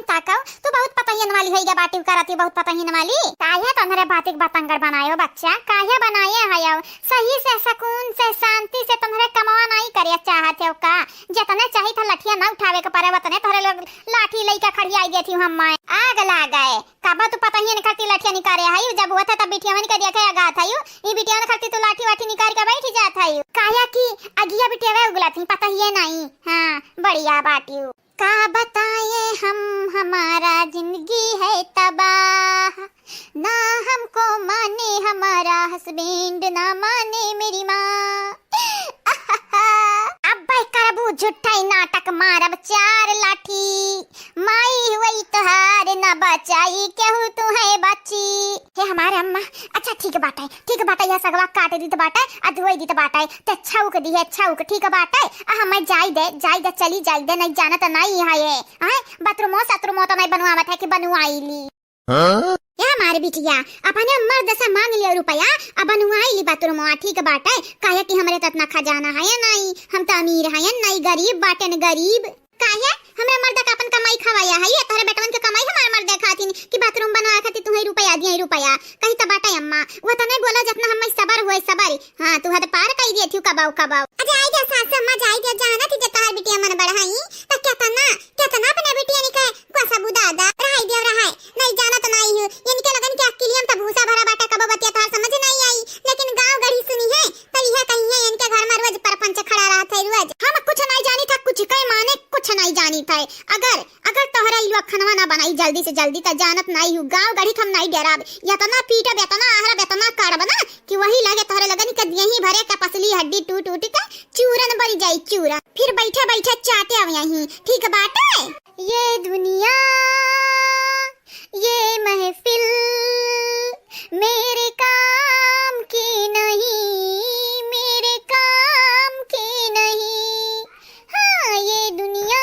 Speaker 1: ताकाओ तू बहुत पता ही वाली होइगा बाटी करती बहुत पता ही वाली काहे तमरे बातिक बतंगर बनायो बच्चा काहे बनाए हयो सही से सुकून से शांति से तमरे कमावा नहीं करे चाहते हो का जतने चाही था लठिया ना उठावे के परे वतने तोरे लोग लाठी लइका खड़ियाई देती हम मैं आग लगाए काबा तू पता ही निकलती लठिया निकारे हयो जब हुआ था तब बिटिया मन के देखे आगा था ई बिटिया ने खड़ती तो लाठी वाठी निकाल के बैठ जात हयो काया की अगिया बिटिया वे उगला थी पता ही नहीं हां बढ़िया बाटी का बताए हम हमारा जिंदगी है तबाह ना हमको माने हमारा हस्बैंड ना माने मेरी माँ अब करबू झूठा नाटक मारब 4 लाठी माई हुई तोहार न बचाई केहू तू है बच्ची हे हमारे अम्मा अच्छा ठीक बात है यह सगवा काट दी तो बात है अधोई दी तो बात है ते छौक दी है छौक ठीक बात है हम जाई दे चली जाई दे नहीं जाना तो नहीं है ये हां बाथरूम तो नहीं बनवावत है कि बनवाईली या हमारे बिटिया अपने मर्द से मांग लिया रुपया अब बनवाई ली बाथरूम ठीक बात है काहे कि हमरे तो इतना खजाना है या नहीं हम तो अमीर है या नहीं गरीब बाटे न गरीब काहे हमरे मर्द का अपन कमाई खवाया है ये तोरे बेटवन के कमाई हमारे मर्द खातिन कि बाथरूम बनवा खातिर तुम्हें रुपया दिए रुपया कहीं तो बाटे अम्मा वो तो नहीं बोला जितना हम सबर हुए सबर हां तू हद पार कई दी थी कबाऊ अरे आई जा सास अम्मा जाई दे जाना थी जता बिटिया मन बढ़ाई तो केतना अपने बिटिया ने कहे कोसा बुदादा रहाई दे रहा है नहीं जाना तो नहीं हूं इनके लगन के अकेली हम तो भूसा भरा बाटा कब बतिया था समझ नहीं आई लेकिन गांव गढ़ी सुनी है तो यह कहीं है इनके घर में रोज परपंच खड़ा रहा था रोज हम कुछ नहीं जानी था कुछ कई माने कुछ नहीं जानी था अगर तोहरा इलो खनवा ना बनाई जल्दी से जल्दी त जानत नहीं हूं गांव गढ़ी हम नहीं डराब यतना पीटा बेतना आहरा बेतना काढ़ब ना कि वही लगे तोहरे लगन के यही भरे का पसली हड्डी टूट का चूरन बन जाई चूरा फिर बैठे चाटे अब यहीं ठीक बात है ये दुनिया ये महफिल मेरे काम की नहीं, मेरे काम की नहीं। हाँ ये दुनिया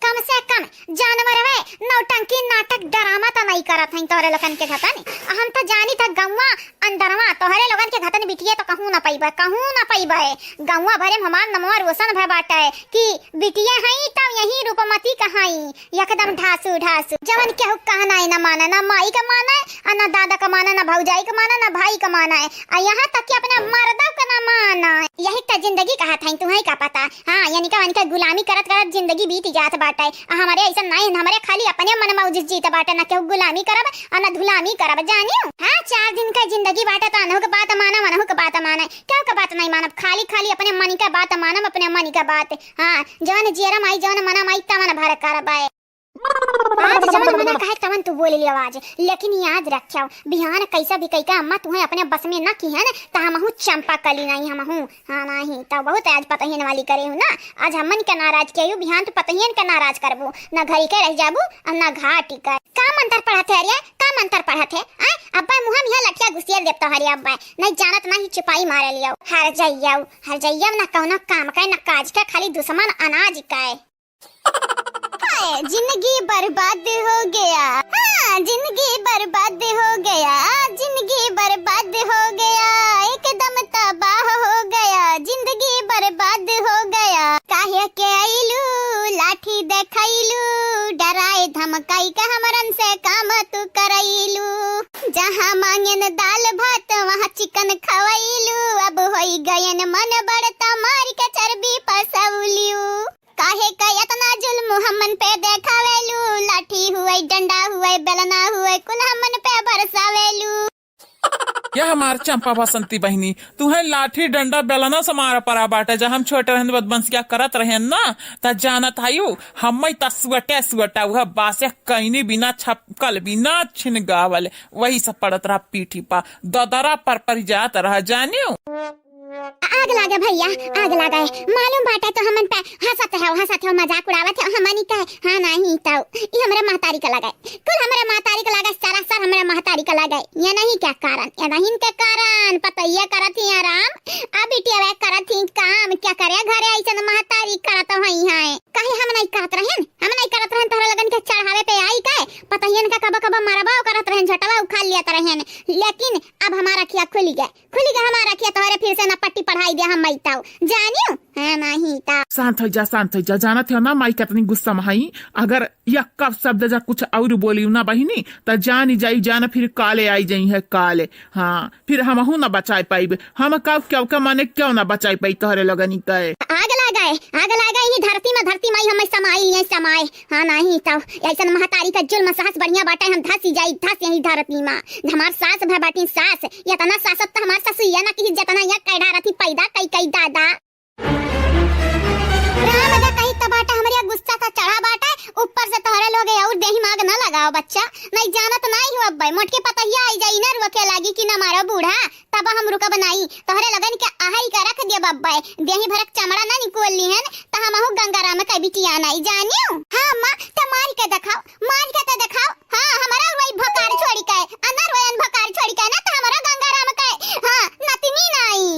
Speaker 1: कम से कम जानवर है, नौटंकी नाटक ड्रामा तो नहीं करत हैं तोहरे लोगन के घतन। हम तो जानी था गौवा अंदरवा तोहरे लोगन के घतन बिटिया तो कहूँ ना पैबे, कहूँ ना पैबे। गौवा भरे हमार नमवा रोशन भय बाटे कि बिटिया हई तब यही रूपमती कहाई एकदम ढासू ढासू। जवन केहू कहना है ना माने, ना माई का माने और ना दादा का माने, ना भौजाई का माने, ना भाई का माने, और यहाँ तक कि अपने मर्दा का ना माना। यही तो जिंदगी कहत है, तुम्हें का पता। हाँ यानी का गुलामी करत करत जिंदगी बीत जात बाटे। हमारे ऐसा नहीं, हमारे खाली अपने मन मौज जीत बाटे, ना केहू गुलामी करब और ना धुलामी करब, जानियो। हाँ 4 दिन का जिंदगी बाटे तो अनहु के बात माना, मनहु के बात माने, क्या का बात नहीं मानब। खाली खाली अपने मन का बात मानब, अपने मन का बात। हाँ जवन जियरा माई जवन मना माई तवन भर करब। आज जवन मना कहे तवन तू बोली आवाज, लेकिन याद रखियो बिहान कैसा भी कई अम्मा तुम्हें अपने बस में न की है ना तो हमहू चंपा कली नहीं हमहू। हाँ नहीं तो बहुत आज पतहिन वाली करे हूँ ना। आज हमन के नाराज के बिहान तो पतहिन के नाराज करबू, न घरी के रह जाबू और न घाटी कर। का मंत्र पढ़त है अरे, का मंत्र पढ़त है? अब्बा मुहा मिया लठिया घुसियल देव तो हरे अब्बा नहीं जानत नहीं छिपाई मारे लियो। हर जइया न कौनो काम का न काज का, खाली दुश्मन अनाज का। जिंदगी बर्बाद हो गया, हाँ जिंदगी बर्बाद हो गया, जिंदगी बर्बाद हो गया, एकदम तबाह हो गया, जिंदगी बर्बाद हो गया। काहे के आइलू लाठी देखाइलू, डराए धमकाई के हमरन से काम तू कराइलू। जहाँ मांगेन दाल भात वहाँ चिकन खवाइलू, अब होई गयन मन बढ़ता मार के चर्बी पसौलियू। काहे का इतना जुल्म हमन पे देखावेलू, लाठी हुए डंडा हुए बेलना हुए कुल हमन पे बरसावेलू।
Speaker 3: यह हमार चंपा बसंती बहनी तुम्हें लाठी डंडा बेलना से मारा पड़ा बाटे। जब हम छोटे रहन बदबंसिया करत रहे ना त जानत आयु हम तस्वटे सुवटा वह बासे कहीं बिना छपकल बिना छिन गावल वही सब पड़त रहा पीठी पा ददरा पर जात रहा जानियो।
Speaker 1: आग लागे भैया, आग लागे। मालूम बाटे तो हमन पे हंसत है मजाक उड़ावत है हमनी के। हाँ नहीं तो ये हमरे महतारी का लगे, कुल हमरे महतारी का लगे, सरासर हमरे महतारी का लगे। ये नहीं क्या कारण, ये नहीं के कारण पता ये करत ही आराम अब बिटिया वे करत ही काम क्या करे घरे ऐसन महतारी करत हई है। काहे हम नहीं करत रहन, हम नहीं करत रहन तोहरा लगन के चढ़ावे पे आई के पता ही इनका कब कब मरबाओ करत रहन, झटवा उखा लियत रहन। लेकिन अब हमारा खिया खुल गया हमारा खिया, तोहरे फिर से ना पट्टी पढ़ाई दे हम मैताऊ जानियो। है नहीं ता
Speaker 3: शांत हो जा जानत हो ना माई कितनी गुस्सा में हई। अगर यह कब शब्द जा कुछ और बोली ना बहिनी तो जानी जाई जाना फिर काले आई जाई है काले। हाँ फिर हम ना बचाई पाइबे, हम क्या माने क्यों ना बचाई पाई तोहरे लगनी कहे।
Speaker 1: आग लगाए ही धरती माई हम समाए। हाँ नहीं तो ऐसा महतारी का जुल्म सास बढ़िया बाटे, हम धस यही धरती माँ। हमार सास भय बाटी सास इतना सासत तो हमार ससुइया ना कि जितना या कैडा रथी पैदा कई दादा राम दा कहीं तबाटा हमारे गुस्सा था चढ़ा बाटा ऊपर से तोहरे लोग और देही माग ना लगाओ बच्चा नहीं जानत नहीं हो अब्बा मोटके पता ही आई जाई ना रुके लागी कि ना मारो बूढ़ा तब हम रुका बनाई तोहरे लगन के आहाई का रख दिया बब्बा देही भरक चमड़ा ना निकोल ली हन त हम हो गंगाराम का बिटिया नहीं जानियो। हां मां त मार के दिखाओ हां हमारा वही भकार छोड़ी के अंदर वयन भकार छोड़ी के ना त हमारा गंगाराम का हां नतनी नहीं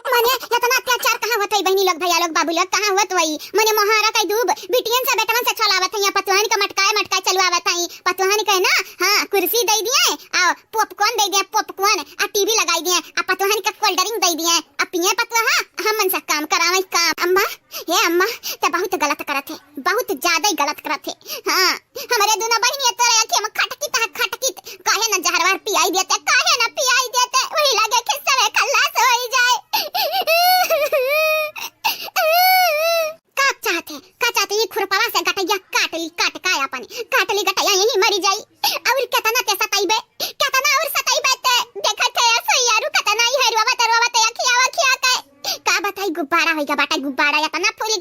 Speaker 1: मने इतना अत्याचार कहां होत है बहनी लोग भैया लोग बाबू लोग कहां होत वही मने मोहारा का दूब बिटियन से बेटवन से छलावत है पतवान का मटका चलवावत है पतवान का ना हां कुर्सी दे दिए आ पॉपकॉर्न दे दिए पॉपकॉर्न आ टीवी लगाई दिए आ पतवान का कोल्ड ड्रिंक दे दिए आ पिए पतवा हां हमन से काम करावे काम अम्मा हे अम्मा ते बहुत गलत करत है बहुत ज्यादा ही गलत करत है। हां हमारे दोनों बहनी तो रखे हम खटकी काहे ना जहरवार पियाई देते काहे ना पियाई देते वही लगे कि सब खल्लास हो जाए। का चाहते ये खुरपावा से गटैया काट का काटली गटैया यही मरी जाई और कितना ते सताइबे कितना और सताइबे ते देखत है ऐसे यारू कितना ही हरवा ते खिया का बताई गुब्बारा होइगा बाटा गुब्बारा इतना फूल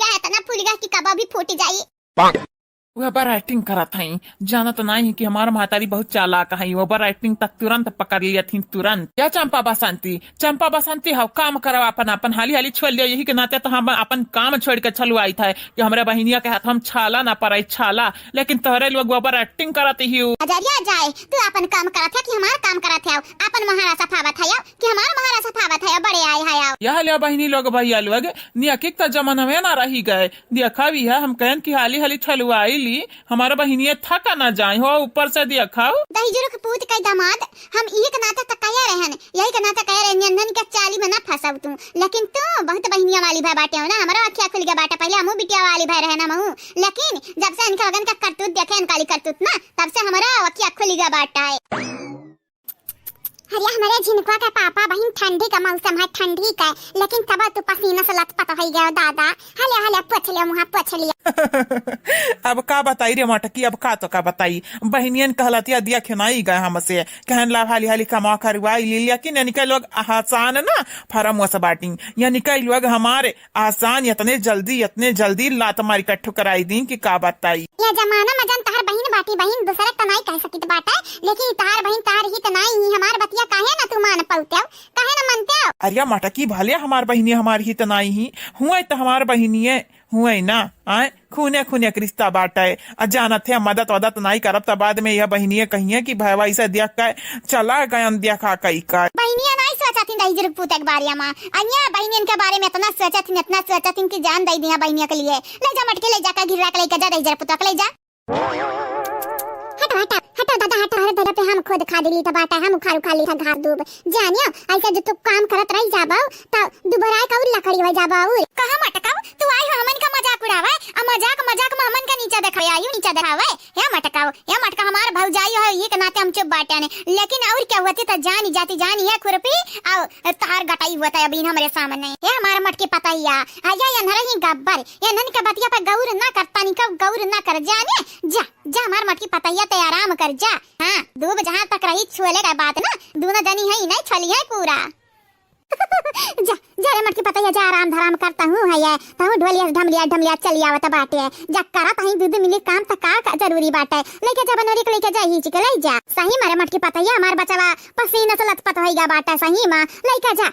Speaker 1: गया कि कब भी फूट जाई।
Speaker 3: वह ओवर एक्टिंग करत हई, जानत नहीं कि हमार महतारी बहुत चालाक हई, ओवर एक्टिंग तक तुरंत पकड़ लिया थी तुरंत। क्या चंपा बसंती, चंपा बसंती हो काम करो अपन अपन हाली हाली छोड़ लिया, यही के नाते तो हम अपन काम छोड़ के चलू आई था कि हमारे बहनिया के हाथ हम छाला ना पड़े छाला, लेकिन तोहरे लोग ओवर एक्टिंग करत ही।
Speaker 1: अजरिया जाए तू अपन काम करत है कि हमार काम करत है, अपन महारा सफावत है कि हमार महारा सफावत है, बड़े आए है
Speaker 3: यह लिया बहनी लोग भैया लोग नियकिक तो जमाना में ना रही गए, देखा भी है हम कहन की हाली हाली छलुआई ली, हमारा बहनिया थका ना जाए हो ऊपर से दिखाओ
Speaker 1: दहीजुर के पूत का दामाद हम ये के नाता तकाया रहन, यही के नाता कह रहे नंदन के चाली में ना फंसाऊ तू, लेकिन तू बहुत बहनिया वाली भाई बाटे हो ना, हमारा अखिया खुल गया बाटे, पहले हमू बिटिया वाली भाई रहना महू, लेकिन जब से इनका अगन का करतूत देखे काली करतूत ना, तब से हमारा अखिया खुल गया बाटा है। अरे हमारे झिनकुआ का पापा बहन ठंडी का मौसम है, ठंडी का, लेकिन तब तू पसीना से लथपथ हो गया दादा, हले हले पोछ लिया मुँह पोछ लिया।
Speaker 3: अब का बताई रे मटकी, अब का तो का बताई, बहनियन कहलतिया दिया खिनाई गए हमसे कहन ला हाली हाली कमा करवाई ले लिया कि यानी लोग आसान ना फरम से बाटिंग, यानी कई लोग हमारे आसान इतने जल्दी लात मारी कट्ठू कराई दी कि का बताई।
Speaker 1: ये जमाना मजन तहार बहन बाटी, बहन दूसरा तनाई कह सकती तो बाटा, लेकिन तहार बहन तार ही तनाई ही हमार बतिया काहे ना तू मान पाउते, काहे ना मानते हो?
Speaker 3: अरे मटकी भले हमार बहनी हमारी ही तनाई ही हुए तो हमार बहनिये हुए ना आए खूने खूने के रिश्ता बाटा है, अजानत है मदद वदत नहीं करब तो बाद में यह बहनिये कहिए कि भाई से देख कर चला गया देखा कई कर
Speaker 1: बहनिया नहीं सोचती दही जरूर पूत के बारे में, अन्य बहनियन के बारे में इतना सोचती कि जान दे दिया बहनिया के लिए, ले जा मटके ले जाकर गिरा के लेके जा दही जरूर पूत ले जा। हटो हटो हटो दादा हटो, हर दरा पे हम खुद खा दिली तो बाटा हम उखाड़ उखाड़ ली था घास दूब, जानियो ऐसा जो तू काम करत रही जाबा तो दुबराय का लकड़ी हो जाबा और कहां मटकाओ तू आई हो हमन का मजाक उड़ावे, आ मजाक मजाक में हमन का नीचे देखावे आयु नीचे देखावे, या मटका हमार भौजाई हो ये के नाते हम चुप बाटे ने, लेकिन और क्या होती तो जानी जाती जानी है खुरपी और तार गटाई होता है अभी हमारे सामने, ये हमारा मटके पता ही आ आया या नरही गब्बर या नन का बतिया पे गौर ना करता नहीं का गौर ना कर जाने जा जा हमार मटकी पता ही ते आराम कर जा। हाँ दूब जहाँ तक रही छोले का बात ना दूना जनी है ही नहीं छली है पूरा। जा जा मटकी पता है जा आराम धराम करता हूँ है ये तो ढमलिया ढमलिया चली आवत बाटे जा करा तही दूध मिली काम तक का जरूरी बाटे, लेके जा बनोरी के लेके जा ही चिके ले जा सही मारे मटकी पता है हमार बचवा पसीना से लथपथ होइगा बाटे सही मां लेके जा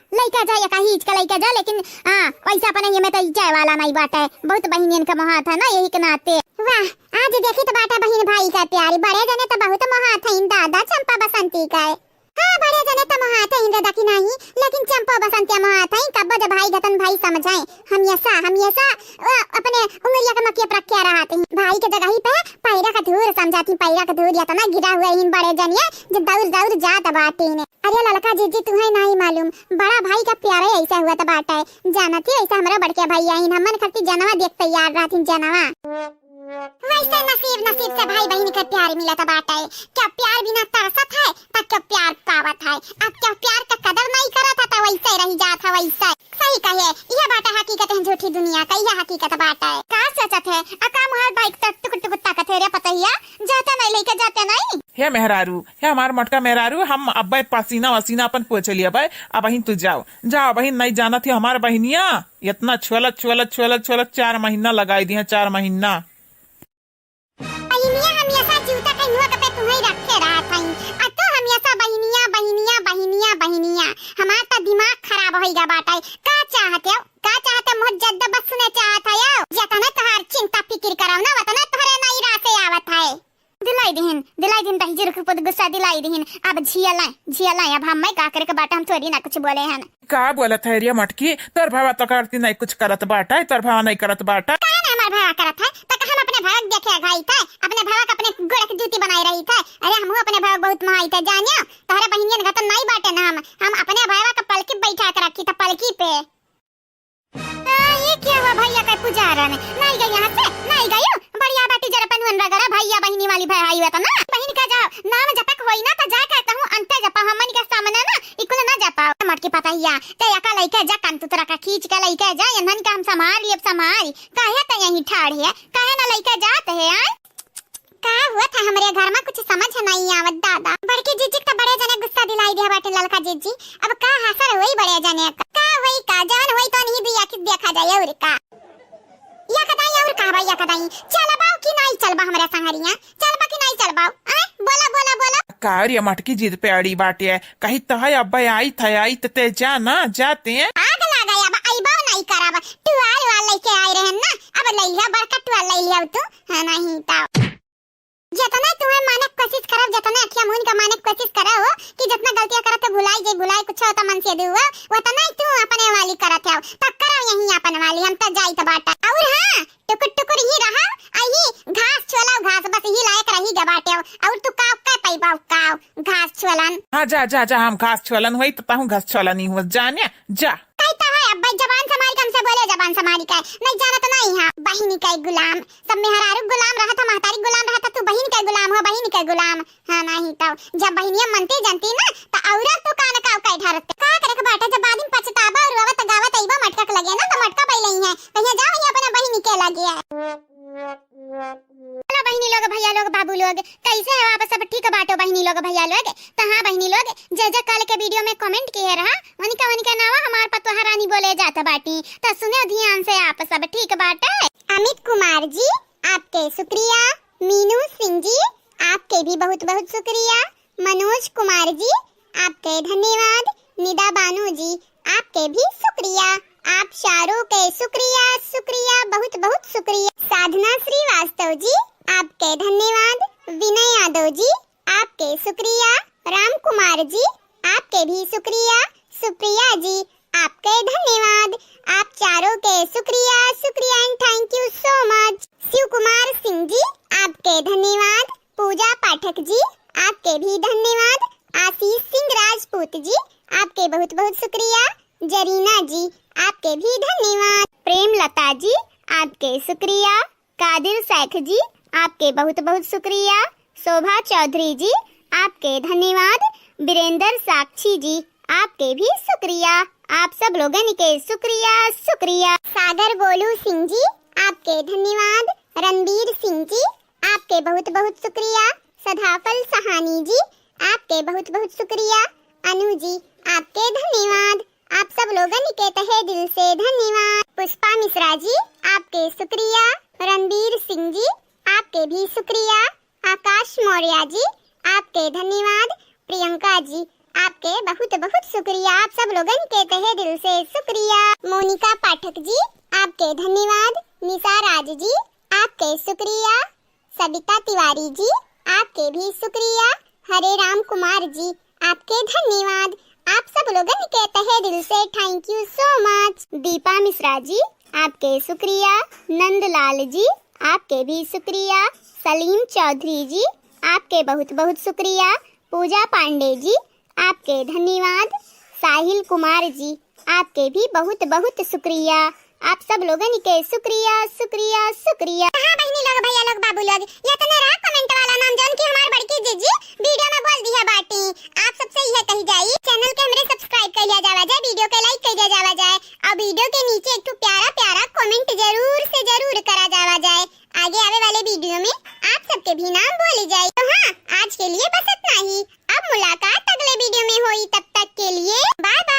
Speaker 1: या कहीं के लेके जा, लेकिन हां पैसा अपने ये में तो जाए वाला नहीं बाटे, बहुत बहनियन का मोह था ना यही के नाते। वाह आज देखी तो बाटा बहन भाई का प्यारी बड़े जने तो बहुत मोह था इन दादा चंपा बसंती का, हाँ बड़े जने तो मोह था इन दादा की नहीं, लेकिन चंपा बसंती मोह था कब जब भाई गतन भाई समझाए हम ऐसा अपने उंगलिया का मकिया पर क्या रहा थे भाई के जगह ही पे पैरा का धूर समझाती, पैरा का धूर या तो ना गिरा हुआ इन बड़े जनिया जो दौड़ जा दबाते ने। अरे लड़का जीजी तुम्हें नहीं मालूम बड़ा भाई का प्यारा ऐसा हुआ तो बाटा है, जाना थी ऐसा हमारा बड़के भाई आई हमन करती जनवा देख तैयार रहती जनवा, वैसे नसीब से भाई बहन का प्यार मिला तो बाटा है, क्या प्यार बिना तरसत है तब क्या प्यार पावत है, अब क्या प्यार का कदर नहीं करा था वैसे रही जाता वैसे सही कहे यह बाटा हकीकत है झूठी दुनिया का यह हकीकत बाटा है का सचत है अका मुहार बाइक तक टुक टुक ताकत है रे पतैया जाते नहीं लेके जाते नहीं
Speaker 3: हे मेहरारू हे हमार मटका मेहरारू हम अब पसीना वसीना अपन पोछ लिया भाई अब बहन तू जाओ बहन नहीं जाना थी हमार बहनिया इतना छोलत 4 महीना लगाई दी है 4 महीना
Speaker 1: हमेशा जूता कहीं पे तुम्हें रखे रहा था तो हमेशा बहनिया हमारा तो दिमाग खराब होइगा बाटा का चाहते मोह जद्द बस सुने चाहत है जतना तोहार चिंता फिक्र कराव ना वतना तोहरे नहीं रासे आवत है दिलाई दिन दही रुक पद गुस्सा दिलाई दिन अब झिया अब हम मैं का करे के बाटा हम थोड़ी ना कुछ बोले हैं
Speaker 3: का बोलत है रे मटकी तोर भावा तो करती नहीं कुछ करत बाटा तोर भावा नहीं करत बाटा
Speaker 1: का ना हमार भावा करत है तो हम अपने भावा देखे घाई था अपने भावा का अपने गोड़ की जूती बनाई रही था, अरे हम अपने भावा बहुत महाई थे जानियो तोहरे बहनियन गतन नहीं बाटे ना हम अपने भावा का पलकी बैठा कर रखी था पलकी पे। ये क्या हुआ भैया का पुजारन नहीं गई यहाँ से नहीं गयो बढ़िया बाटी जरा पनवन रगरा भैया बहनी वाली भाई आई हुआ ना बहन का जाओ नाम जपक होई ना तो जा कहता हूँ अंते जपा हमन के सामने ना इकुल ना जपा मटके पता हिया ते का लइका जा कान तुतरा का खींच के लइका जा यनन का हम संभाल काहे त यहीं ठाड़ है काहे ना लइका जात है आ का हुआ था हमारे घर में कुछ समझ नहीं आवत दादा बड़के जीजी का बड़े जने गुस्सा दिलाई दिया बाटे ललका जीजी अब का हासर होई बड़े जने का होई का जान होई तो नहीं दिया कि देखा जाए और का या कदाई और का भैया कदाई चल बाऊ कि नहीं चल बा हमारे संग
Speaker 3: और ये मटकी जिद पे अड़ी बाटे कहीं तह अब्बा आई ते जा ना जाते
Speaker 1: आग लगा अब आइबो नहीं करब टुआल वाल लेके आए रहन ना अब लइला बड़का टुआल ले लिया तू है नहीं ता जतना तुम्हें माने कोशिश करब जतना अखिया मुन का माने कोशिश करा हो कि जितना गलतियां करत भुलाई कुछ होता मन से दुआ उतना ही तू अपने वाली करत है तब करा यही अपन वाली हम त जाई त बाटा और हां टुकुर टुकुर ही रहा आई घास छोला घास बस ही लायक रही गबाटे और तू का पैबा का घास छोलन
Speaker 3: हाँ जा हम घास छोलन हुई तो ताहू घास छोला नहीं हुआ जाने जा
Speaker 1: कहता है अब्बा जबान संभाल कम से बोले जबान संभाल के नहीं जाना तो नहीं हां बहिनी का गुलाम सब में हरारू गुलाम रहा था महतारी गुलाम रहा था तू बहिन का गुलाम हो बहिन का गुलाम हां नहीं तो जब बहिनिया मनते जानती ना तो औरत तो कान का का ढारत का करे के बाटा जब आदमी पछतावा और आवत गावत आइबा मटका के लगे ना तो मटका पहले ही है भैया जाओ ही अपना बहिनी के लगे है हेलो बहिनी लोग भैया लोग बाबू लोग कैसे है आप सब ठीक बाटो बहिनी लोग भैया लोग तो हां बहिनी लोग जय कल के वीडियो में कमेंट किए रहा वनिका नावा हमार पतोहा रानी बोले जाता बाटी तो सुने ध्यान से आप सब ठीक बाटे अमित कुमार जी आपके शुक्रिया मीनू सिंह जी आपके भी बहुत बहुत शुक्रिया मनोज कुमार जी आपके धन्यवाद निदा बानू जी आपके भी शुक्रिया आप चारों के शुक्रिया बहुत बहुत शुक्रिया साधना श्रीवास्तव जी आपके धन्यवाद विनय यादव जी आपके शुक्रिया राम कुमार जी आपके भी शुक्रिया सुप्रिया जी आपके धन्यवाद आप चारों के शुक्रिया and thank you so much Shiv Kumar Singh ji आपके धन्यवाद पूजा पाठक जी आपके भी धन्यवाद आशीष सिंह राजपूत जी आपके बहुत बहुत शुक्रिया जरीना जी आपके भी धन्यवाद प्रेम लता जी आपके शुक्रिया कादिर शेख जी आपके बहुत बहुत शुक्रिया शोभा चौधरी जी आपके धन्यवाद वीरेंद्र साक्षी जी आपके भी शुक्रिया आप सब लोगों के शुक्रिया सागर गोलू सिंह जी आपके धन्यवाद रणबीर सिंह जी आपके बहुत बहुत शुक्रिया सदाफल सहानी जी आपके बहुत बहुत शुक्रिया अनु जी आपके धन्यवाद आप सब लोगों के तहे दिल से धन्यवाद पुष्पा मिश्रा जी आपके शुक्रिया रणबीर सिंह जी आपके भी शुक्रिया आकाश मौर्य जी आपके धन्यवाद प्रियंका जी आपके बहुत बहुत शुक्रिया आप सब लोगों के तहे दिल से शुक्रिया मोनिका पाठक जी आपके धन्यवाद निशा राज जी आपके शुक्रिया सविता तिवारी जी आपके भी शुक्रिया हरे राम कुमार जी आपके धन्यवाद आप सब लोगों के तहे दिल से thank you so much Deepa Mishra ji आपके शुक्रिया नंदलाल जी आपके भी शुक्रिया सलीम चौधरी जी आपके बहुत बहुत शुक्रिया पूजा पांडे जी आपके धन्यवाद साहिल कुमार जी आपके भी बहुत बहुत शुक्रिया आप सब लोगों के शुक्रिया हाँ बहनी लोग भैया लोग बाबू लोग ये तो रहा कमेंट वाला नाम जान की हमार बड़की जीजी वीडियो में बोल दी है बाटी आप सबसे यह कही जाई चैनल के हमरे सब्सक्राइब कर लिया जावा जाए वीडियो के लाइक कर दिया जावा जाए और वीडियो के नीचे एक प्यारा कमेंट जरूर करा जावा जाए आगे आने वाले वीडियो में आप सबके भी नाम बोले जाए तो हाँ आज के लिए बस इतना ही अब मुलाकात अगले वीडियो में हुई तब तक के लिए बाय बाय।